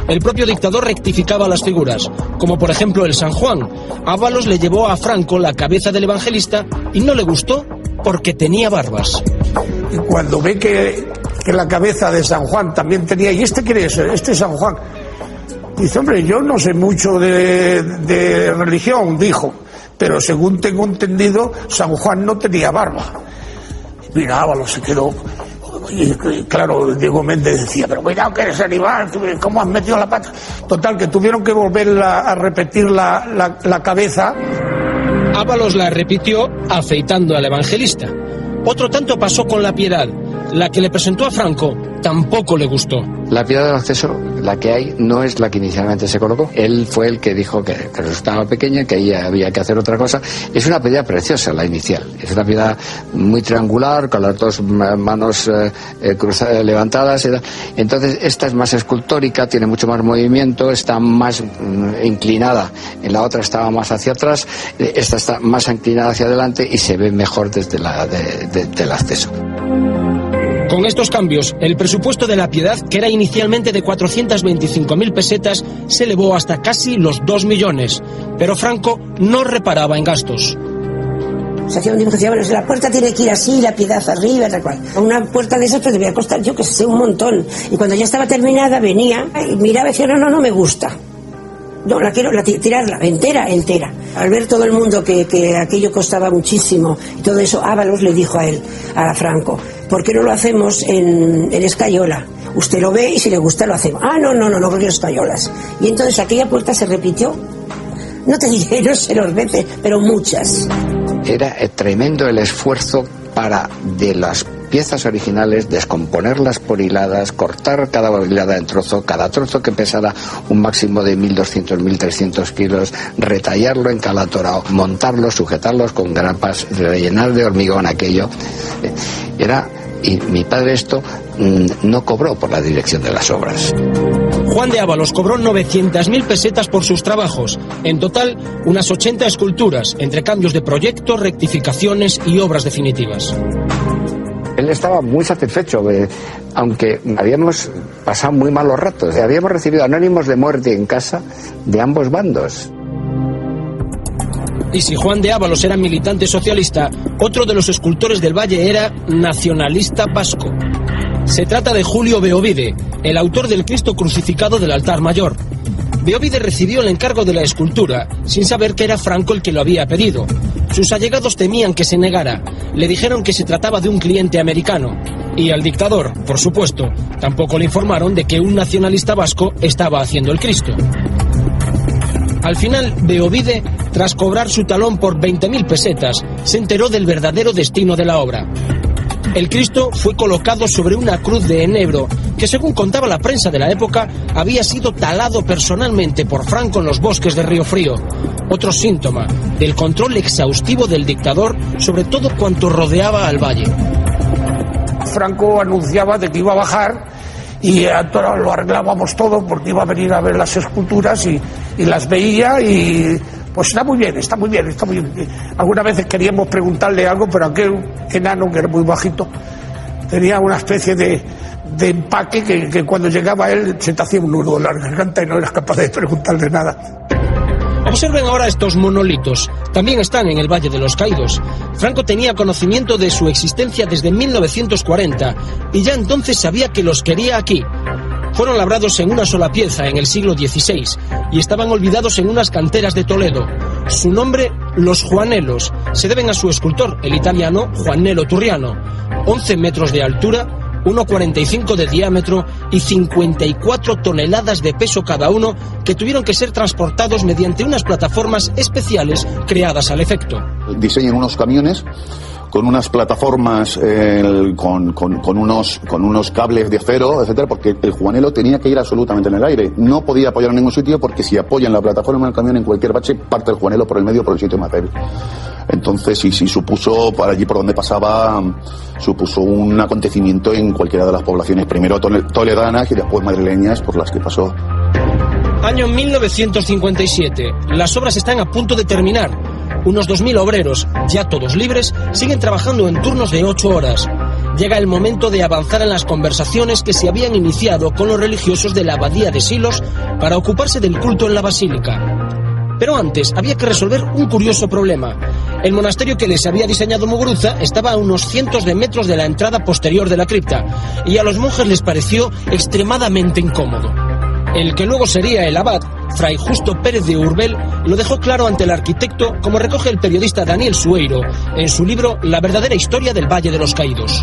El propio dictador rectificaba las figuras, como por ejemplo el San Juan. Ábalos le llevó a Franco la cabeza del evangelista y no le gustó porque tenía barbas. Y cuando ve que la cabeza de San Juan también tenía, ¿y este quién es? Este es San Juan. Dice, hombre, yo no sé mucho de religión, dijo, pero según tengo entendido, San Juan no tenía barba. Y mira, Ábalos se quedó. Y claro, Diego Méndez decía, pero cuidado que eres animal, ¿cómo has metido la pata? Total, que tuvieron que volver a repetir la cabeza. Ábalos la repitió afeitando al evangelista. Otro tanto pasó con La Piedad. La que le presentó a Franco tampoco le gustó. La piedad del acceso, la que hay, no es la que inicialmente se colocó. Él fue el que dijo que resultaba pequeña, que ahí había que hacer otra cosa. Es una piedad preciosa, la inicial. Es una piedad muy triangular, con las dos manos cruzadas, levantadas. Entonces, esta es más escultórica, tiene mucho más movimiento, está más inclinada. En la otra estaba más hacia atrás, esta está más inclinada hacia adelante y se ve mejor desde del acceso. Con estos cambios, el presupuesto de La Piedad, que era inicialmente de 425.000 pesetas, se elevó hasta casi los 2 millones. Pero Franco no reparaba en gastos. Se hacía un dibujo, decía, bueno, si la puerta tiene que ir así, La Piedad arriba, tal cual. Una puerta de esas pues debía costar, yo que sé, un montón. Y cuando ya estaba terminada, venía y miraba y decía, no me gusta. No, la quiero tirarla, entera. Al ver todo el mundo que aquello costaba muchísimo y todo eso, Ábalos le dijo a él, a Franco, ¿por qué no lo hacemos en escayola? Usted lo ve y si le gusta lo hacemos. Ah, no quiero escayolas. Y entonces aquella puerta se repitió, no te diré, no sé los veces, pero muchas. Era tremendo el esfuerzo para, de las piezas originales, descomponerlas por hiladas, cortar cada hilada en trozo, cada trozo que pesara un máximo de 1.200, 1.300 kilos, retallarlo en calatorao, montarlo, sujetarlos con grapas, rellenar de hormigón aquello. Y mi padre esto no cobró por la dirección de las obras. Juan de Ábalos cobró 900.000 pesetas por sus trabajos. En total, unas 80 esculturas, entre cambios de proyectos, rectificaciones y obras definitivas. Él estaba muy satisfecho, aunque habíamos pasado muy malos ratos. Habíamos recibido anónimos de muerte en casa de ambos bandos. Y si Juan de Ábalos era militante socialista, otro de los escultores del Valle era nacionalista vasco. Se trata de Julio Beovide, el autor del Cristo crucificado del altar mayor. Beovide recibió el encargo de la escultura, sin saber que era Franco el que lo había pedido. Sus allegados temían que se negara. Le dijeron que se trataba de un cliente americano. Y al dictador, por supuesto, tampoco le informaron de que un nacionalista vasco estaba haciendo el Cristo. Al final, Beovide, tras cobrar su talón por 20.000 pesetas, se enteró del verdadero destino de la obra. El Cristo fue colocado sobre una cruz de enebro que, según contaba la prensa de la época, había sido talado personalmente por Franco en los bosques de Río Frío. Otro síntoma del control exhaustivo del dictador sobre todo cuanto rodeaba al valle. Franco anunciaba de que iba a bajar y ahora lo arreglábamos todo porque iba a venir a ver las esculturas y las veía y... Pues está muy bien. Algunas veces queríamos preguntarle algo, pero aquel enano, que era muy bajito, tenía una especie de empaque que cuando llegaba él se te hacía un nudo en la garganta y no eras capaz de preguntarle nada. Observen ahora estos monolitos. También están en el Valle de los Caídos. Franco tenía conocimiento de su existencia desde 1940 y ya entonces sabía que los quería aquí. Fueron labrados en una sola pieza en el siglo XVI y estaban olvidados en unas canteras de Toledo. Su nombre, los Juanelos, se deben a su escultor, el italiano Juanello Turriano. 11 metros de altura, 1,45 de diámetro y 54 toneladas de peso cada uno, que tuvieron que ser transportados mediante unas plataformas especiales creadas al efecto. Diseñan unos camiones con unas plataformas, con unos cables de acero, etcétera, porque el Juanello tenía que ir absolutamente en el aire. No podía apoyar en ningún sitio porque si apoya en la plataforma del camión en cualquier bache, parte el Juanello por el medio, por el sitio más débil. Entonces, sí, supuso, para allí por donde pasaba, supuso un acontecimiento en cualquiera de las poblaciones, primero toledanas y después madrileñas por las que pasó. Año 1957. Las obras están a punto de terminar. Unos 2.000 obreros, ya todos libres, siguen trabajando en turnos de 8 horas. llega el momento de avanzar en las conversaciones que se habían iniciado con los religiosos de la abadía de Silos para ocuparse del culto en la basílica. Pero antes había que resolver un curioso problema. El monasterio que les había diseñado Muguruza estaba a unos cientos de metros de la entrada posterior de la cripta, y a los monjes les pareció extremadamente incómodo. El que luego sería el abad, Fray Justo Pérez de Urbel, lo dejó claro ante el arquitecto, como recoge el periodista Daniel Sueiro en su libro La verdadera historia del Valle de los Caídos.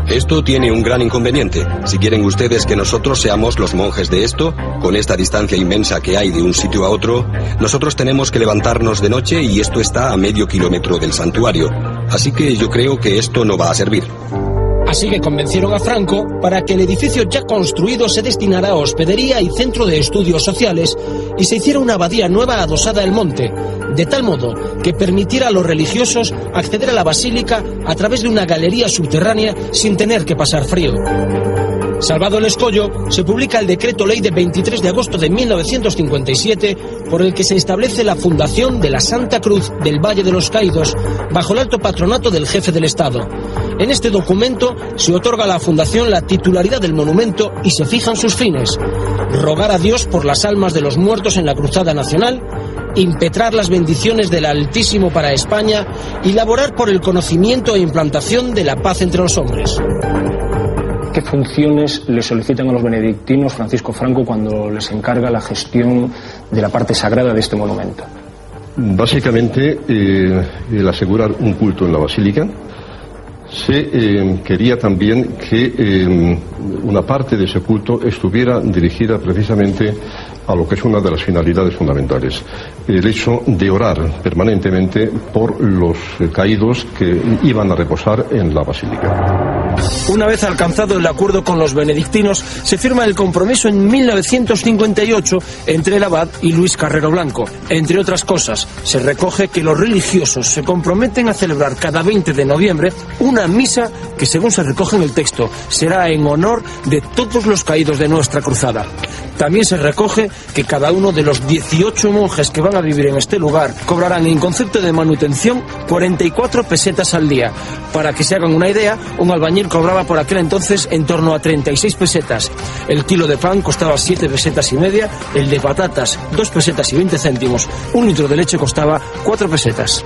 Esto tiene un gran inconveniente. Si quieren ustedes que nosotros seamos los monjes de esto, con esta distancia inmensa que hay de un sitio a otro, nosotros tenemos que levantarnos de noche y esto está a medio kilómetro del santuario. Así que yo creo que esto no va a servir. Así que convencieron a Franco para que el edificio ya construido se destinara a hospedería y centro de estudios sociales y se hiciera una abadía nueva adosada al monte, de tal modo que permitiera a los religiosos acceder a la basílica a través de una galería subterránea sin tener que pasar frío. Salvado el escollo, se publica el decreto ley de 23 de agosto de 1957 por el que se establece la fundación de la Santa Cruz del Valle de los Caídos bajo el alto patronato del jefe del Estado. En este documento se otorga a la fundación la titularidad del monumento y se fijan sus fines: rogar a Dios por las almas de los muertos en la Cruzada Nacional, impetrar las bendiciones del Altísimo para España y laborar por el conocimiento e implantación de la paz entre los hombres. ¿Qué funciones le solicitan a los benedictinos Francisco Franco cuando les encarga la gestión de la parte sagrada de este monumento? Básicamente, el asegurar un culto en la basílica. Se quería también que una parte de ese culto estuviera dirigida precisamente a lo que es una de las finalidades fundamentales, el hecho de orar permanentemente por los caídos que iban a reposar en la basílica. Una vez alcanzado el acuerdo con los benedictinos, se firma el compromiso en 1958 entre el abad y Luis Carrero Blanco. Entre otras cosas, se recoge que los religiosos se comprometen a celebrar cada 20 de noviembre una misa que, según se recoge en el texto, será en honor de todos los caídos de nuestra cruzada. También se recoge que cada uno de los 18 monjes que van a vivir en este lugar cobrarán en concepto de manutención 44 pesetas al día. Para que se hagan una idea, un albañil cobraba por aquel entonces en torno a 36 pesetas. El kilo de pan costaba 7 pesetas y media, el de patatas 2 pesetas y 20 céntimos, un litro de leche costaba 4 pesetas.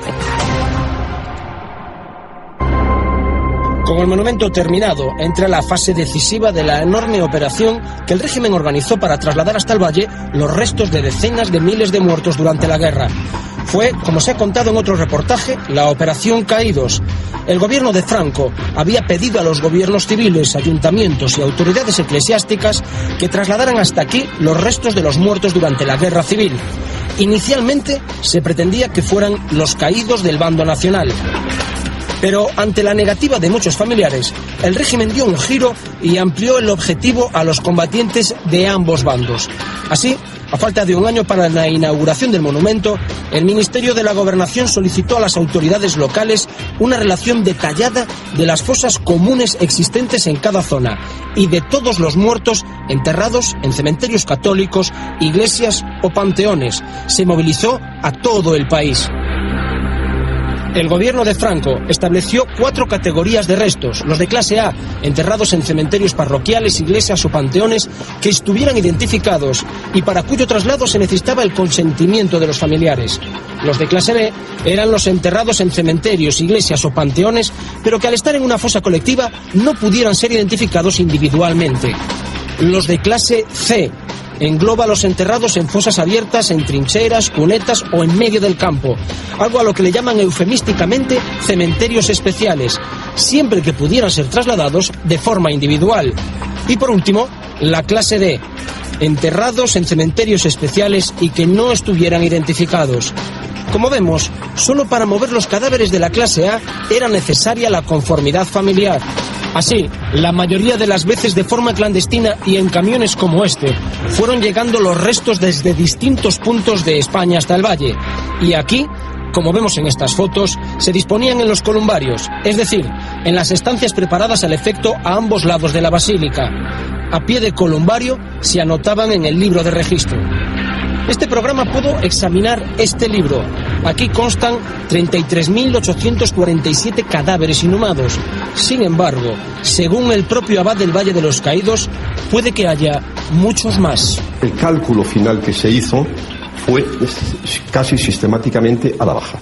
Con el monumento terminado, entra la fase decisiva de la enorme operación que el régimen organizó para trasladar hasta el valle los restos de decenas de miles de muertos durante la guerra. Fue, como se ha contado en otro reportaje, la Operación Caídos. El gobierno de Franco había pedido a los gobiernos civiles, ayuntamientos y autoridades eclesiásticas que trasladaran hasta aquí los restos de los muertos durante la guerra civil. Inicialmente se pretendía que fueran los caídos del bando nacional. Pero ante la negativa de muchos familiares, el régimen dio un giro y amplió el objetivo a los combatientes de ambos bandos. Así, a falta de un año para la inauguración del monumento, el Ministerio de la Gobernación solicitó a las autoridades locales una relación detallada de las fosas comunes existentes en cada zona y de todos los muertos enterrados en cementerios católicos, iglesias o panteones. Se movilizó a todo el país. El gobierno de Franco estableció 4 categorías de restos: los de clase A, enterrados en cementerios parroquiales, iglesias o panteones que estuvieran identificados y para cuyo traslado se necesitaba el consentimiento de los familiares. Los de clase B eran los enterrados en cementerios, iglesias o panteones, pero que al estar en una fosa colectiva no pudieran ser identificados individualmente. Los de clase C engloba a los enterrados en fosas abiertas, en trincheras, cunetas o en medio del campo, algo a lo que le llaman eufemísticamente cementerios especiales, siempre que pudieran ser trasladados de forma individual. Y por último, la clase D, enterrados en cementerios especiales y que no estuvieran identificados. Como vemos, solo para mover los cadáveres de la clase A era necesaria la conformidad familiar. Así, la mayoría de las veces de forma clandestina y en camiones como este, fueron llegando los restos desde distintos puntos de España hasta el valle. Y aquí, como vemos en estas fotos, se disponían en los columbarios, es decir, en las estancias preparadas al efecto a ambos lados de la basílica. A pie de columbario se anotaban en el libro de registro. Este programa pudo examinar este libro. Aquí constan 33.847 cadáveres inhumados. Sin embargo, según el propio abad del Valle de los Caídos, puede que haya muchos más. El cálculo final que se hizo fue casi sistemáticamente a la baja.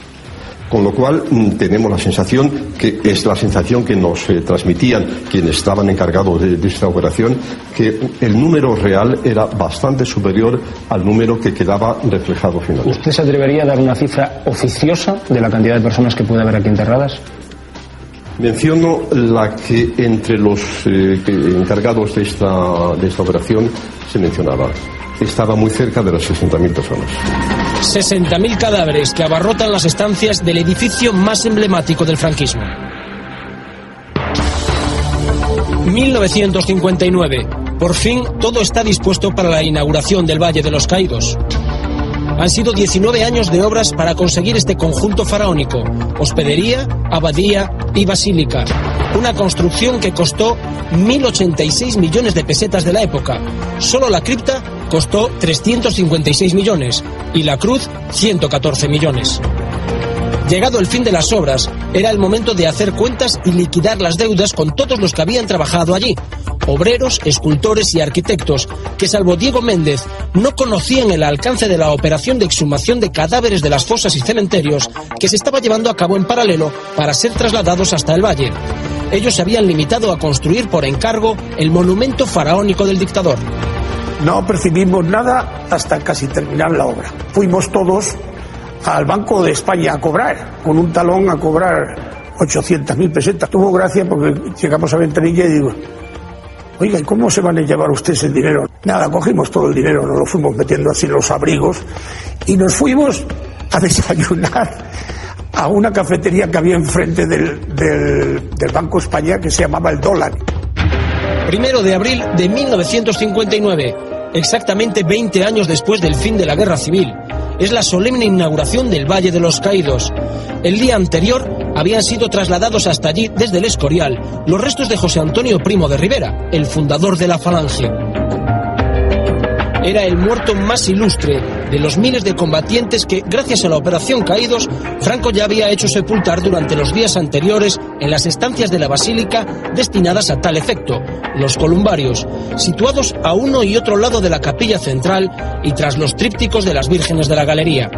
Con lo cual tenemos la sensación, que es la sensación que nos transmitían quienes estaban encargados de esta operación, que el número real era bastante superior al número que quedaba reflejado finalmente. ¿Usted se atrevería a dar una cifra oficiosa de la cantidad de personas que puede haber aquí enterradas? Menciono la que entre los encargados de esta operación se mencionaba. Estaba muy cerca de las 60.000 personas. 60.000 cadáveres que abarrotan las estancias del edificio más emblemático del franquismo. 1959. Por fin todo está dispuesto para la inauguración del Valle de los Caídos. Han sido 19 años de obras para conseguir este conjunto faraónico: hospedería, abadía y basílica. Una construcción que costó 1.086 millones de pesetas de la época. Solo la cripta costó 356 millones y la cruz 114 millones. Llegado el fin de las obras, era el momento de hacer cuentas y liquidar las deudas con todos los que habían trabajado allí. Obreros, escultores y arquitectos que, salvo Diego Méndez, no conocían el alcance de la operación de exhumación de cadáveres de las fosas y cementerios que se estaba llevando a cabo en paralelo para ser trasladados hasta el valle. Ellos se habían limitado a construir por encargo el monumento faraónico del dictador. No percibimos nada hasta casi terminar la obra. Fuimos todos al Banco de España a cobrar, con un talón a cobrar 800.000 pesetas. Tuvo gracia porque llegamos a Ventanilla y digo: oiga, ¿y cómo se van a llevar ustedes el dinero? Nada, cogimos todo el dinero, nos lo fuimos metiendo así en los abrigos y nos fuimos a desayunar a una cafetería que había enfrente del Banco España, que se llamaba El Dólar. 1 de abril de 1959, exactamente 20 años después del fin de la Guerra Civil. Es la solemne inauguración del Valle de los Caídos. El día anterior habían sido trasladados hasta allí, desde el Escorial, los restos de José Antonio Primo de Rivera, el fundador de la Falange. Era el muerto más ilustre de los miles de combatientes que, gracias a la Operación Caídos, Franco ya había hecho sepultar durante los días anteriores en las estancias de la basílica destinadas a tal efecto, los columbarios, situados a uno y otro lado de la capilla central y tras los trípticos de las vírgenes de la galería.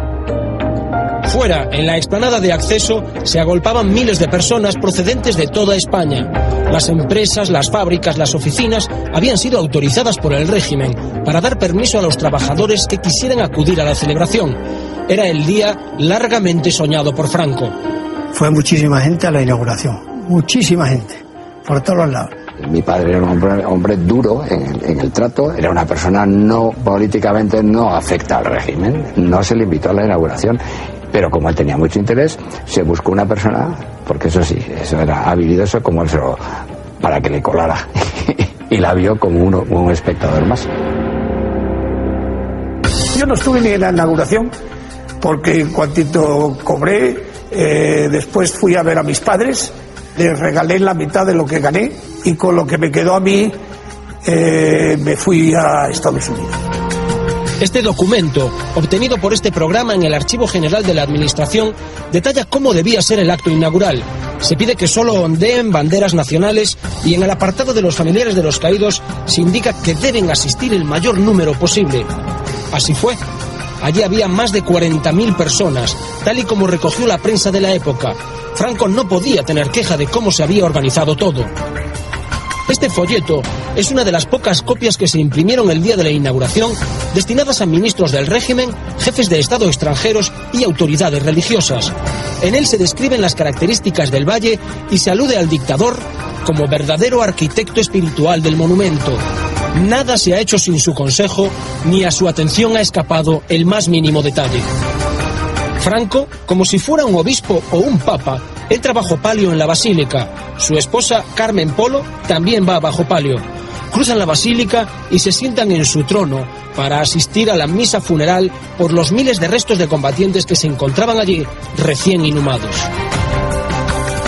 Fuera, en la explanada de acceso, se agolpaban miles de personas procedentes de toda España. Las empresas, las fábricas, las oficinas habían sido autorizadas por el régimen para dar permiso a los trabajadores que quisieran acudir a la celebración. Era el día largamente soñado por Franco. Fue muchísima gente a la inauguración, muchísima gente, por todos los lados. Mi padre era un hombre duro en el trato, era una persona políticamente no afecta al régimen, no se le invitó a la inauguración. Pero como él tenía mucho interés, se buscó una persona, porque eso sí, eso era habilidoso como él para que le colara. Y la vio como un espectador más. Yo no estuve ni en la inauguración, porque en cuantito cobré, después fui a ver a mis padres, les regalé la mitad de lo que gané, y con lo que me quedó a mí, me fui a Estados Unidos. Este documento, obtenido por este programa en el Archivo General de la Administración, detalla cómo debía ser el acto inaugural. Se pide que solo ondeen banderas nacionales y en el apartado de los familiares de los caídos se indica que deben asistir el mayor número posible. Así fue. Allí había más de 40.000 personas, tal y como recogió la prensa de la época. Franco no podía tener queja de cómo se había organizado todo. Este folleto es una de las pocas copias que se imprimieron el día de la inauguración, destinadas a ministros del régimen, jefes de Estado extranjeros y autoridades religiosas. En él se describen las características del valle y se alude al dictador como verdadero arquitecto espiritual del monumento. Nada se ha hecho sin su consejo, ni a su atención ha escapado el más mínimo detalle. Franco, como si fuera un obispo o un papa, entra bajo palio en la basílica. Su esposa, Carmen Polo, también va bajo palio. Cruzan la basílica y se sientan en su trono para asistir a la misa funeral por los miles de restos de combatientes que se encontraban allí recién inhumados.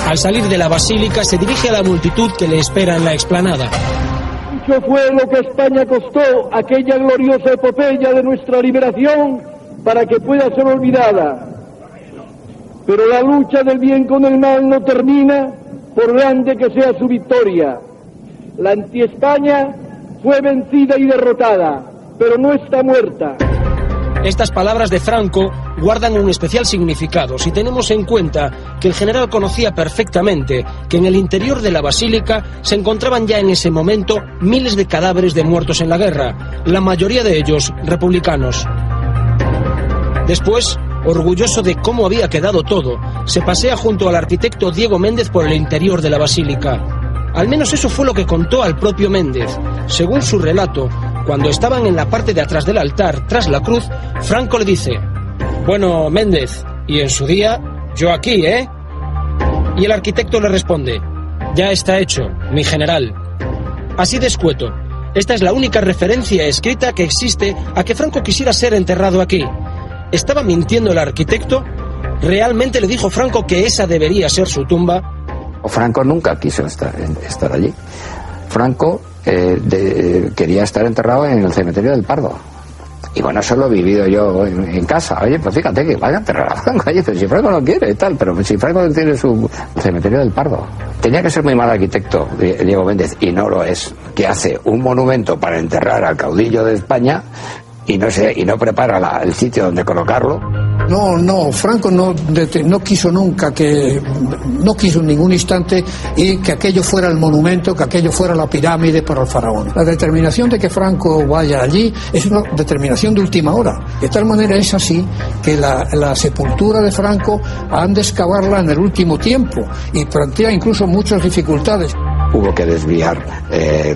Al salir de la basílica se dirige a la multitud que le espera en la explanada. Mucho fue lo que a España costó aquella gloriosa epopeya de nuestra liberación para que pueda ser olvidada. Pero la lucha del bien con el mal no termina, por grande que sea su victoria. La anti-España fue vencida y derrotada, pero no está muerta. Estas palabras de Franco guardan un especial significado si tenemos en cuenta que el general conocía perfectamente que en el interior de la basílica se encontraban ya en ese momento miles de cadáveres de muertos en la guerra, la mayoría de ellos republicanos. Después, orgulloso de cómo había quedado todo, se pasea junto al arquitecto Diego Méndez por el interior de la basílica. Al menos eso fue lo que contó al propio Méndez. Según su relato, cuando estaban en la parte de atrás del altar, tras la cruz, Franco le dice: «Bueno, Méndez, y en su día, yo aquí, ¿eh?». Y el arquitecto le responde: «Ya está hecho, mi general». Así de escueto. Esta es la única referencia escrita que existe a que Franco quisiera ser enterrado aquí. ¿Estaba mintiendo el arquitecto? ¿Realmente le dijo Franco que esa debería ser su tumba? Franco nunca quiso estar allí. Franco quería estar enterrado en el cementerio del Pardo. Y bueno, eso lo he vivido yo en casa. Oye, pues fíjate que vaya a enterrar a Franco. Oye, pero si Franco no quiere y tal, pero si Franco tiene su cementerio del Pardo. Tenía que ser muy mal arquitecto Diego Méndez, y no lo es, que hace un monumento para enterrar al caudillo de España y no prepara el sitio donde colocarlo. No, Franco no quiso nunca no quiso en ningún instante y que aquello fuera el monumento, que aquello fuera la pirámide para el faraón. La determinación de que Franco vaya allí es una determinación de última hora. De tal manera es así que la sepultura de Franco han de excavarla en el último tiempo y plantea incluso muchas dificultades. Hubo que desviar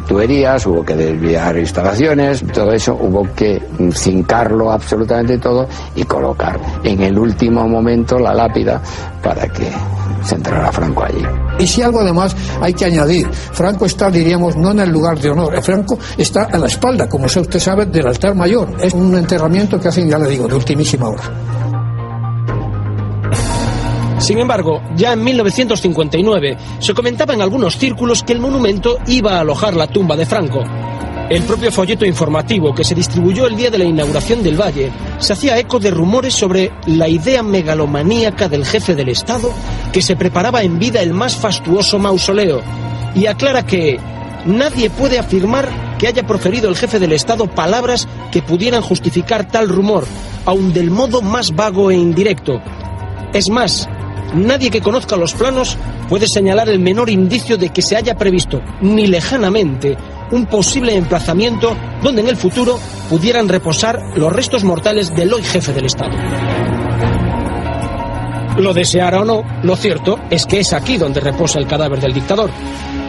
tuberías, hubo que desviar instalaciones, todo eso hubo que cincarlo absolutamente todo y colocar en el último momento la lápida para que se enterrara Franco allí. Y si algo además hay que añadir, Franco está, diríamos, no en el lugar de honor, Franco está a la espalda, como usted sabe, del altar mayor. Es un enterramiento que hacen, ya le digo, de ultimísima hora. Sin embargo, ya en 1959 se comentaba en algunos círculos que el monumento iba a alojar la tumba de Franco. El propio folleto informativo que se distribuyó el día de la inauguración del Valle se hacía eco de rumores sobre la idea megalomaníaca del jefe del Estado que se preparaba en vida el más fastuoso mausoleo, y aclara que nadie puede afirmar que haya proferido el jefe del Estado palabras que pudieran justificar tal rumor, aun del modo más vago e indirecto. Es más, nadie que conozca los planos puede señalar el menor indicio de que se haya previsto, ni lejanamente, un posible emplazamiento donde en el futuro pudieran reposar los restos mortales del hoy jefe del Estado. Lo deseara o no, lo cierto es que es aquí donde reposa el cadáver del dictador,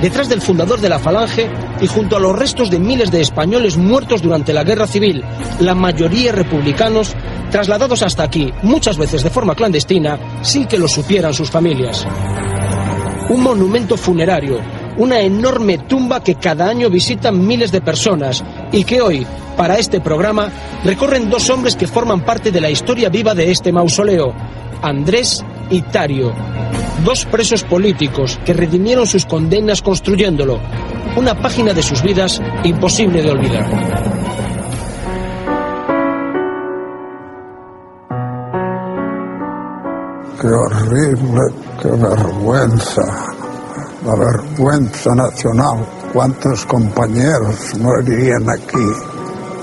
detrás del fundador de la Falange y junto a los restos de miles de españoles muertos durante la Guerra Civil, la mayoría republicanos, trasladados hasta aquí, muchas veces de forma clandestina, sin que lo supieran sus familias. Un monumento funerario, una enorme tumba que cada año visitan miles de personas y que hoy, para este programa, recorren dos hombres que forman parte de la historia viva de este mausoleo, Andrés y Tario, dos presos políticos que redimieron sus condenas construyéndolo, una página de sus vidas imposible de olvidar. Qué horrible, qué vergüenza, la vergüenza nacional. ¿Cuántos compañeros morirían aquí?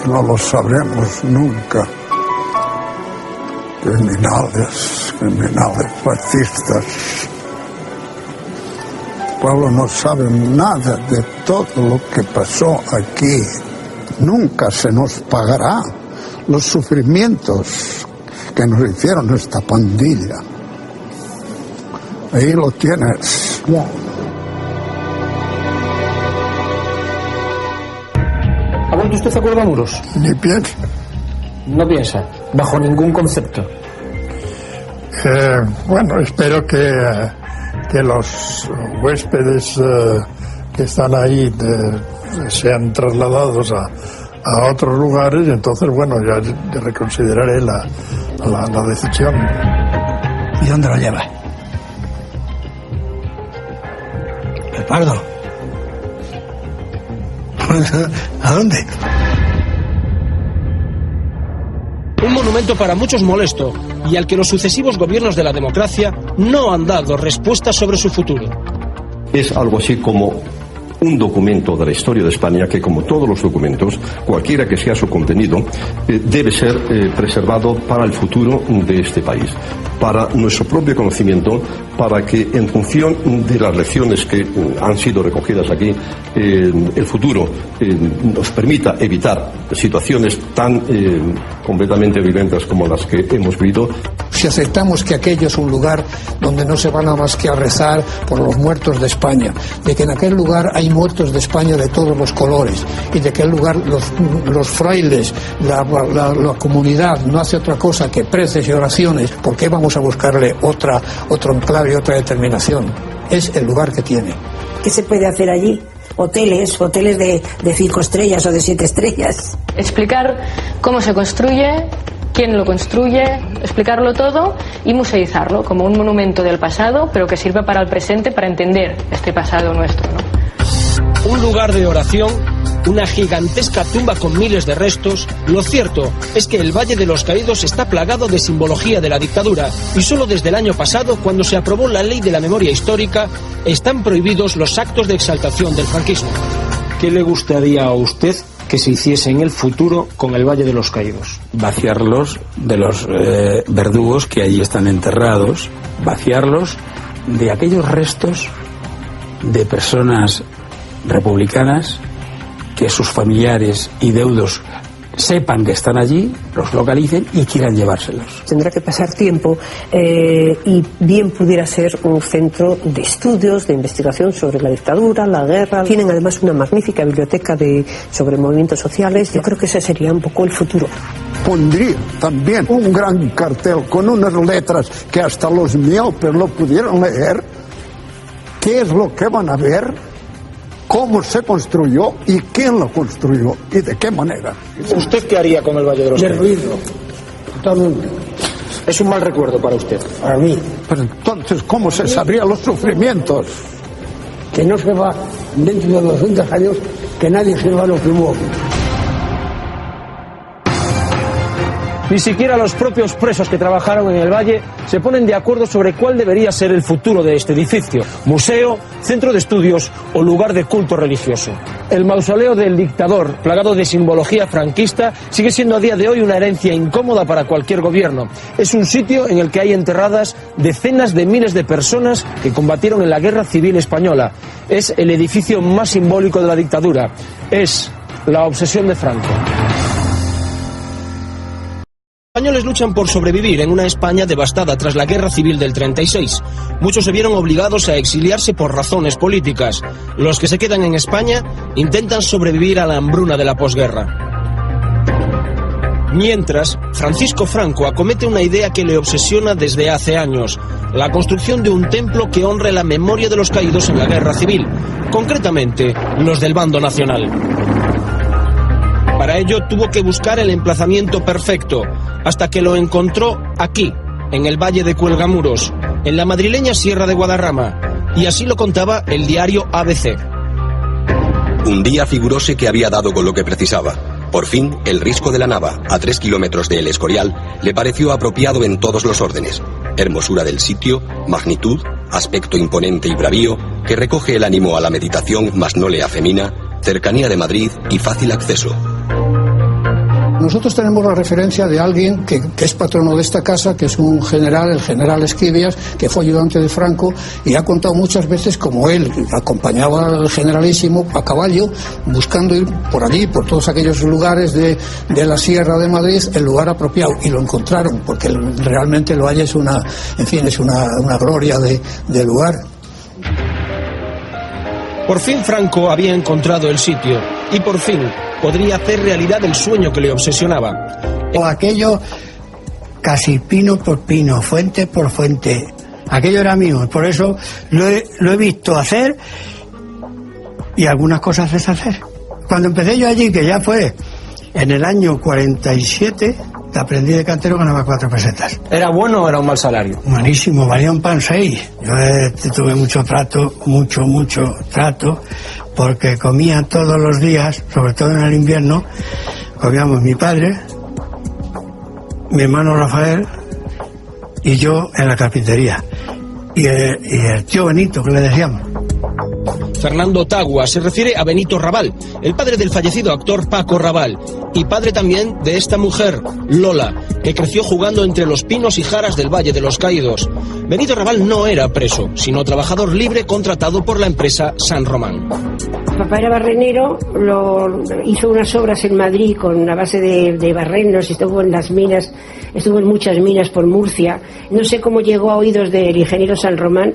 No lo sabremos nunca. Criminales fascistas. El pueblo no sabe nada de todo lo que pasó aquí. Nunca se nos pagará los sufrimientos que nos hicieron esta pandilla. Ahí lo tienes. Ya. ¿Ha vuelto usted a Cuervamuros? Ni piensa. No piensa, bajo ningún concepto. Bueno, espero que los huéspedes que están ahí sean trasladados a otros lugares, y entonces, bueno, ya reconsideraré la decisión. ¿Y dónde lo lleva? El Pardo. ¿A dónde? Un monumento para muchos molesto y al que los sucesivos gobiernos de la democracia no han dado respuesta sobre su futuro. Es algo así como un documento de la historia de España que, como todos los documentos, cualquiera que sea su contenido, debe ser preservado para el futuro de este país, para nuestro propio conocimiento, para que en función de las lecciones que han sido recogidas aquí, el futuro nos permita evitar situaciones tan completamente violentas como las que hemos vivido. Si aceptamos que aquello es un lugar donde no se van a más que a rezar por los muertos de España, de que en aquel lugar hay muertos de España de todos los colores, y de que aquel lugar los frailes, la comunidad no hace otra cosa que preces y oraciones, ¿por qué vamos a buscarle otro enclave, otra determinación? Es el lugar que tiene. ¿Qué se puede hacer allí? Hoteles de 5 estrellas o de 7 estrellas. Explicar cómo se construye, quién lo construye, explicarlo todo y museizarlo como un monumento del pasado, pero que sirva para el presente, para entender este pasado nuestro, ¿no? Un lugar de oración, una gigantesca tumba con miles de restos. Lo cierto es que el Valle de los Caídos está plagado de simbología de la dictadura y solo desde el año pasado, cuando se aprobó la Ley de la Memoria Histórica, están prohibidos los actos de exaltación del franquismo. ¿Qué le gustaría a usted que se hiciese en el futuro con el Valle de los Caídos? Vaciarlos de los verdugos que allí están enterrados, vaciarlos de aquellos restos de personas republicanas que sus familiares y deudos sepan que están allí, los localicen y quieran llevárselos. Tendrá que pasar tiempo y bien pudiera ser un centro de estudios, de investigación sobre la dictadura, la guerra. Tienen además una magnífica biblioteca sobre movimientos sociales. Yo creo que ese sería un poco el futuro. Pondría también un gran cartel con unas letras que hasta los miopes lo pudieran leer. ¿Qué es lo que van a ver? ¿Cómo se construyó y quién lo construyó y de qué manera? ¿Usted qué haría con el Valle de los Caídos? Derruirlo, totalmente. Es un mal recuerdo para usted. Para mí. Pero entonces, ¿cómo se sabrían los sufrimientos? Que no se va dentro de 200 años, que nadie sepa lo que hubo. Ni siquiera los propios presos que trabajaron en el Valle se ponen de acuerdo sobre cuál debería ser el futuro de este edificio: museo, centro de estudios o lugar de culto religioso. El mausoleo del dictador, plagado de simbología franquista, sigue siendo a día de hoy una herencia incómoda para cualquier gobierno. Es un sitio en el que hay enterradas decenas de miles de personas que combatieron en la Guerra Civil Española. Es el edificio más simbólico de la dictadura. Es la obsesión de Franco. Los españoles luchan por sobrevivir en una España devastada tras la Guerra Civil del 36. Muchos se vieron obligados a exiliarse por razones políticas. Los que se quedan en España intentan sobrevivir a la hambruna de la posguerra. Mientras, Francisco Franco acomete una idea que le obsesiona desde hace años: la construcción de un templo que honre la memoria de los caídos en la Guerra Civil, concretamente los del bando nacional. Para ello tuvo que buscar el emplazamiento perfecto, hasta que lo encontró aquí, en el Valle de Cuelgamuros, en la madrileña Sierra de Guadarrama, y así lo contaba el diario ABC. Un día figuróse que había dado con lo que precisaba. Por fin, el risco de la Nava, a 3 kilómetros de El Escorial, le pareció apropiado en todos los órdenes. Hermosura del sitio, magnitud, aspecto imponente y bravío, que recoge el ánimo a la meditación mas no le afemina, cercanía de Madrid y fácil acceso. Nosotros tenemos la referencia de alguien que es patrono de esta casa, que es un general, el general Esquivias, que fue ayudante de Franco, y ha contado muchas veces como él acompañaba al generalísimo a caballo, buscando ir por allí, por todos aquellos lugares de la Sierra de Madrid, el lugar apropiado, y lo encontraron, porque realmente lo hay, es una gloria de lugar. Por fin Franco había encontrado el sitio, y por fin podría hacer realidad el sueño que le obsesionaba. O aquello casi pino por pino, fuente por fuente. Aquello era mío, por eso lo he visto hacer y algunas cosas deshacer. Cuando empecé yo allí, que ya fue en el año 47, aprendí de cantero, ganaba 4 pesetas. ¿Era bueno o era un mal salario? Buenísimo, valía un pan 6. Yo tuve mucho trato, mucho trato, porque comía todos los días, sobre todo en el invierno, comíamos mi padre, mi hermano Rafael y yo en la carpintería. Y el tío Benito, que le decíamos. Fernando Tagua se refiere a Benito Raval, el padre del fallecido actor Paco Raval, y padre también de esta mujer, Lola, que creció jugando entre los pinos y jaras del Valle de los Caídos. Benito Raval no era preso, sino trabajador libre contratado por la empresa San Román. Papá era barrenero, hizo unas obras en Madrid con la base de barrenos, estuvo en las minas, estuvo en muchas minas por Murcia. No sé cómo llegó a oídos del ingeniero San Román,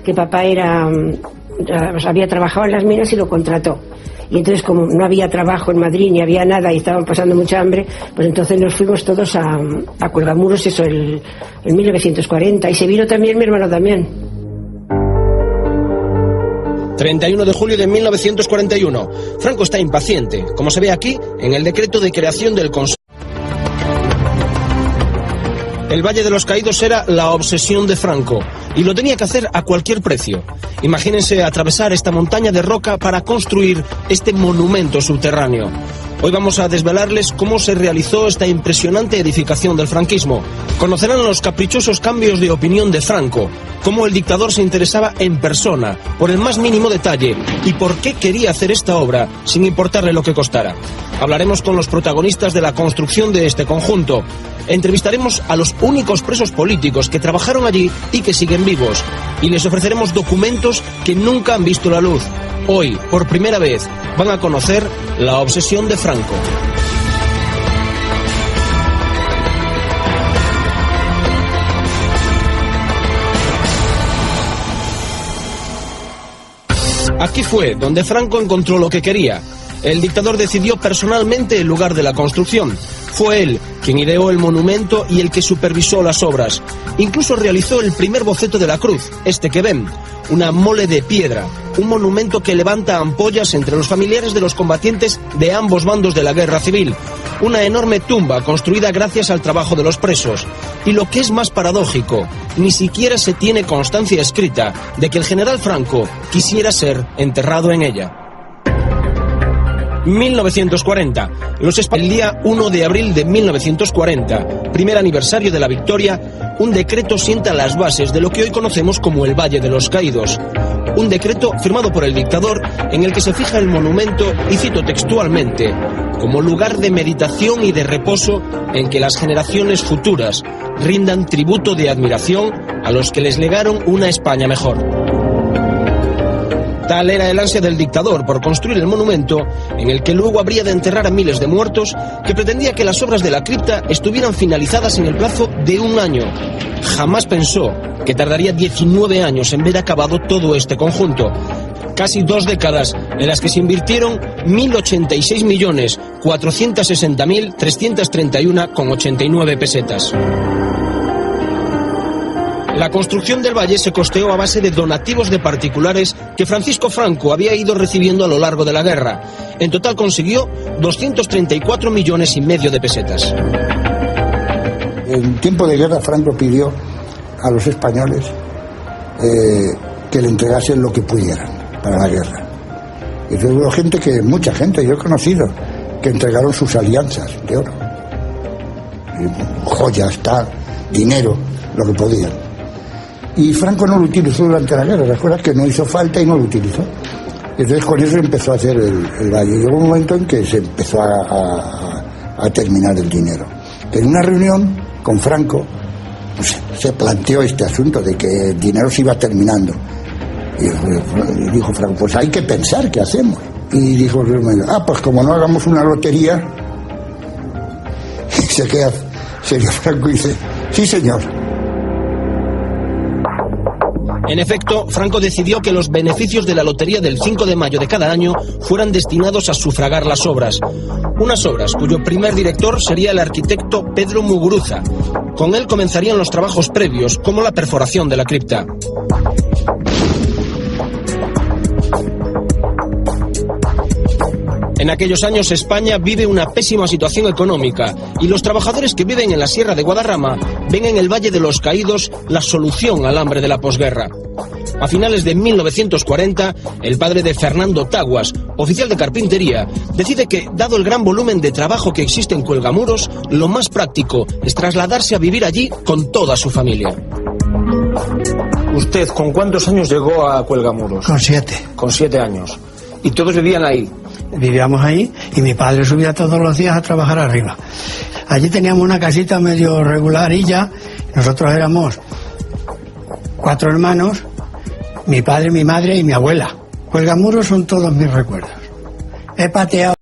que papá había trabajado en las minas y lo contrató. Y entonces, como no había trabajo en Madrid ni había nada y estaban pasando mucha hambre, pues entonces nos fuimos todos a Cuelgamuros, eso, en 1940. Y se vino también mi hermano también. 31 de julio de 1941. Franco está impaciente, como se ve aquí en el decreto de creación del Consejo. El Valle de los Caídos era la obsesión de Franco y lo tenía que hacer a cualquier precio. Imagínense atravesar esta montaña de roca para construir este monumento subterráneo. Hoy vamos a desvelarles cómo se realizó esta impresionante edificación del franquismo. Conocerán los caprichosos cambios de opinión de Franco, cómo el dictador se interesaba en persona, por el más mínimo detalle, y por qué quería hacer esta obra sin importarle lo que costara. Hablaremos con los protagonistas de la construcción de este conjunto. Entrevistaremos a los únicos presos políticos que trabajaron allí y que siguen vivos. Y les ofreceremos documentos que nunca han visto la luz. Hoy, por primera vez, van a conocer la obsesión de Franco. Aquí fue donde Franco encontró lo que quería. El dictador decidió personalmente el lugar de la construcción. Fue él quien ideó el monumento y el que supervisó las obras. Incluso realizó el primer boceto de la cruz, este que ven, una mole de piedra, un monumento que levanta ampollas entre los familiares de los combatientes de ambos bandos de la guerra civil. Una enorme tumba construida gracias al trabajo de los presos. Y lo que es más paradójico, ni siquiera se tiene constancia escrita de que el general Franco quisiera ser enterrado en ella. 1940. El día 1 de abril de 1940, primer aniversario de la victoria, un decreto sienta las bases de lo que hoy conocemos como el Valle de los Caídos. Un decreto firmado por el dictador en el que se fija el monumento, y cito textualmente, como lugar de meditación y de reposo en que las generaciones futuras rindan tributo de admiración a los que les legaron una España mejor. Tal era el ansia del dictador por construir el monumento en el que luego habría de enterrar a miles de muertos, que pretendía que las obras de la cripta estuvieran finalizadas en el plazo de un año. Jamás pensó que tardaría 19 años en ver acabado todo este conjunto. Casi 2 décadas en las que se invirtieron 1.086.460.331,89 pesetas. La construcción del valle se costeó a base de donativos de particulares que Francisco Franco había ido recibiendo a lo largo de la guerra. En total consiguió 234,5 millones de pesetas. En tiempo de guerra Franco pidió a los españoles que le entregasen lo que pudieran para la guerra. Y hubo mucha gente, yo he conocido, que entregaron sus alianzas de oro, joyas, dinero, lo que podían. Y Franco no lo utilizó durante la guerra, recuerdas que no hizo falta y no lo utilizó. Entonces con eso empezó a hacer el valle. Llegó un momento en que se empezó a terminar el dinero. En una reunión con Franco pues, se planteó este asunto de que el dinero se iba terminando. Y dijo Franco, pues hay que pensar qué hacemos. Y dijo, pues como no hagamos una lotería. Y se queda serio Franco y dice, sí señor. En efecto, Franco decidió que los beneficios de la lotería del 5 de mayo de cada año fueran destinados a sufragar las obras. Unas obras cuyo primer director sería el arquitecto Pedro Muguruza. Con él comenzarían los trabajos previos, como la perforación de la cripta. En aquellos años España vive una pésima situación económica y los trabajadores que viven en la Sierra de Guadarrama ven en el Valle de los Caídos la solución al hambre de la posguerra. A finales de 1940, el padre de Fernando Taguas, oficial de carpintería, decide que, dado el gran volumen de trabajo que existe en Cuelgamuros, lo más práctico es trasladarse a vivir allí con toda su familia. ¿Usted con cuántos años llegó a Cuelgamuros? Con 7. Con 7 años. ¿Y todos vivían ahí? Vivíamos ahí y mi padre subía todos los días a trabajar arriba. Allí teníamos una casita medio regularilla. Nosotros éramos 4 hermanos, mi padre, mi madre y mi abuela. Cuelgamuros son todos mis recuerdos. He pateado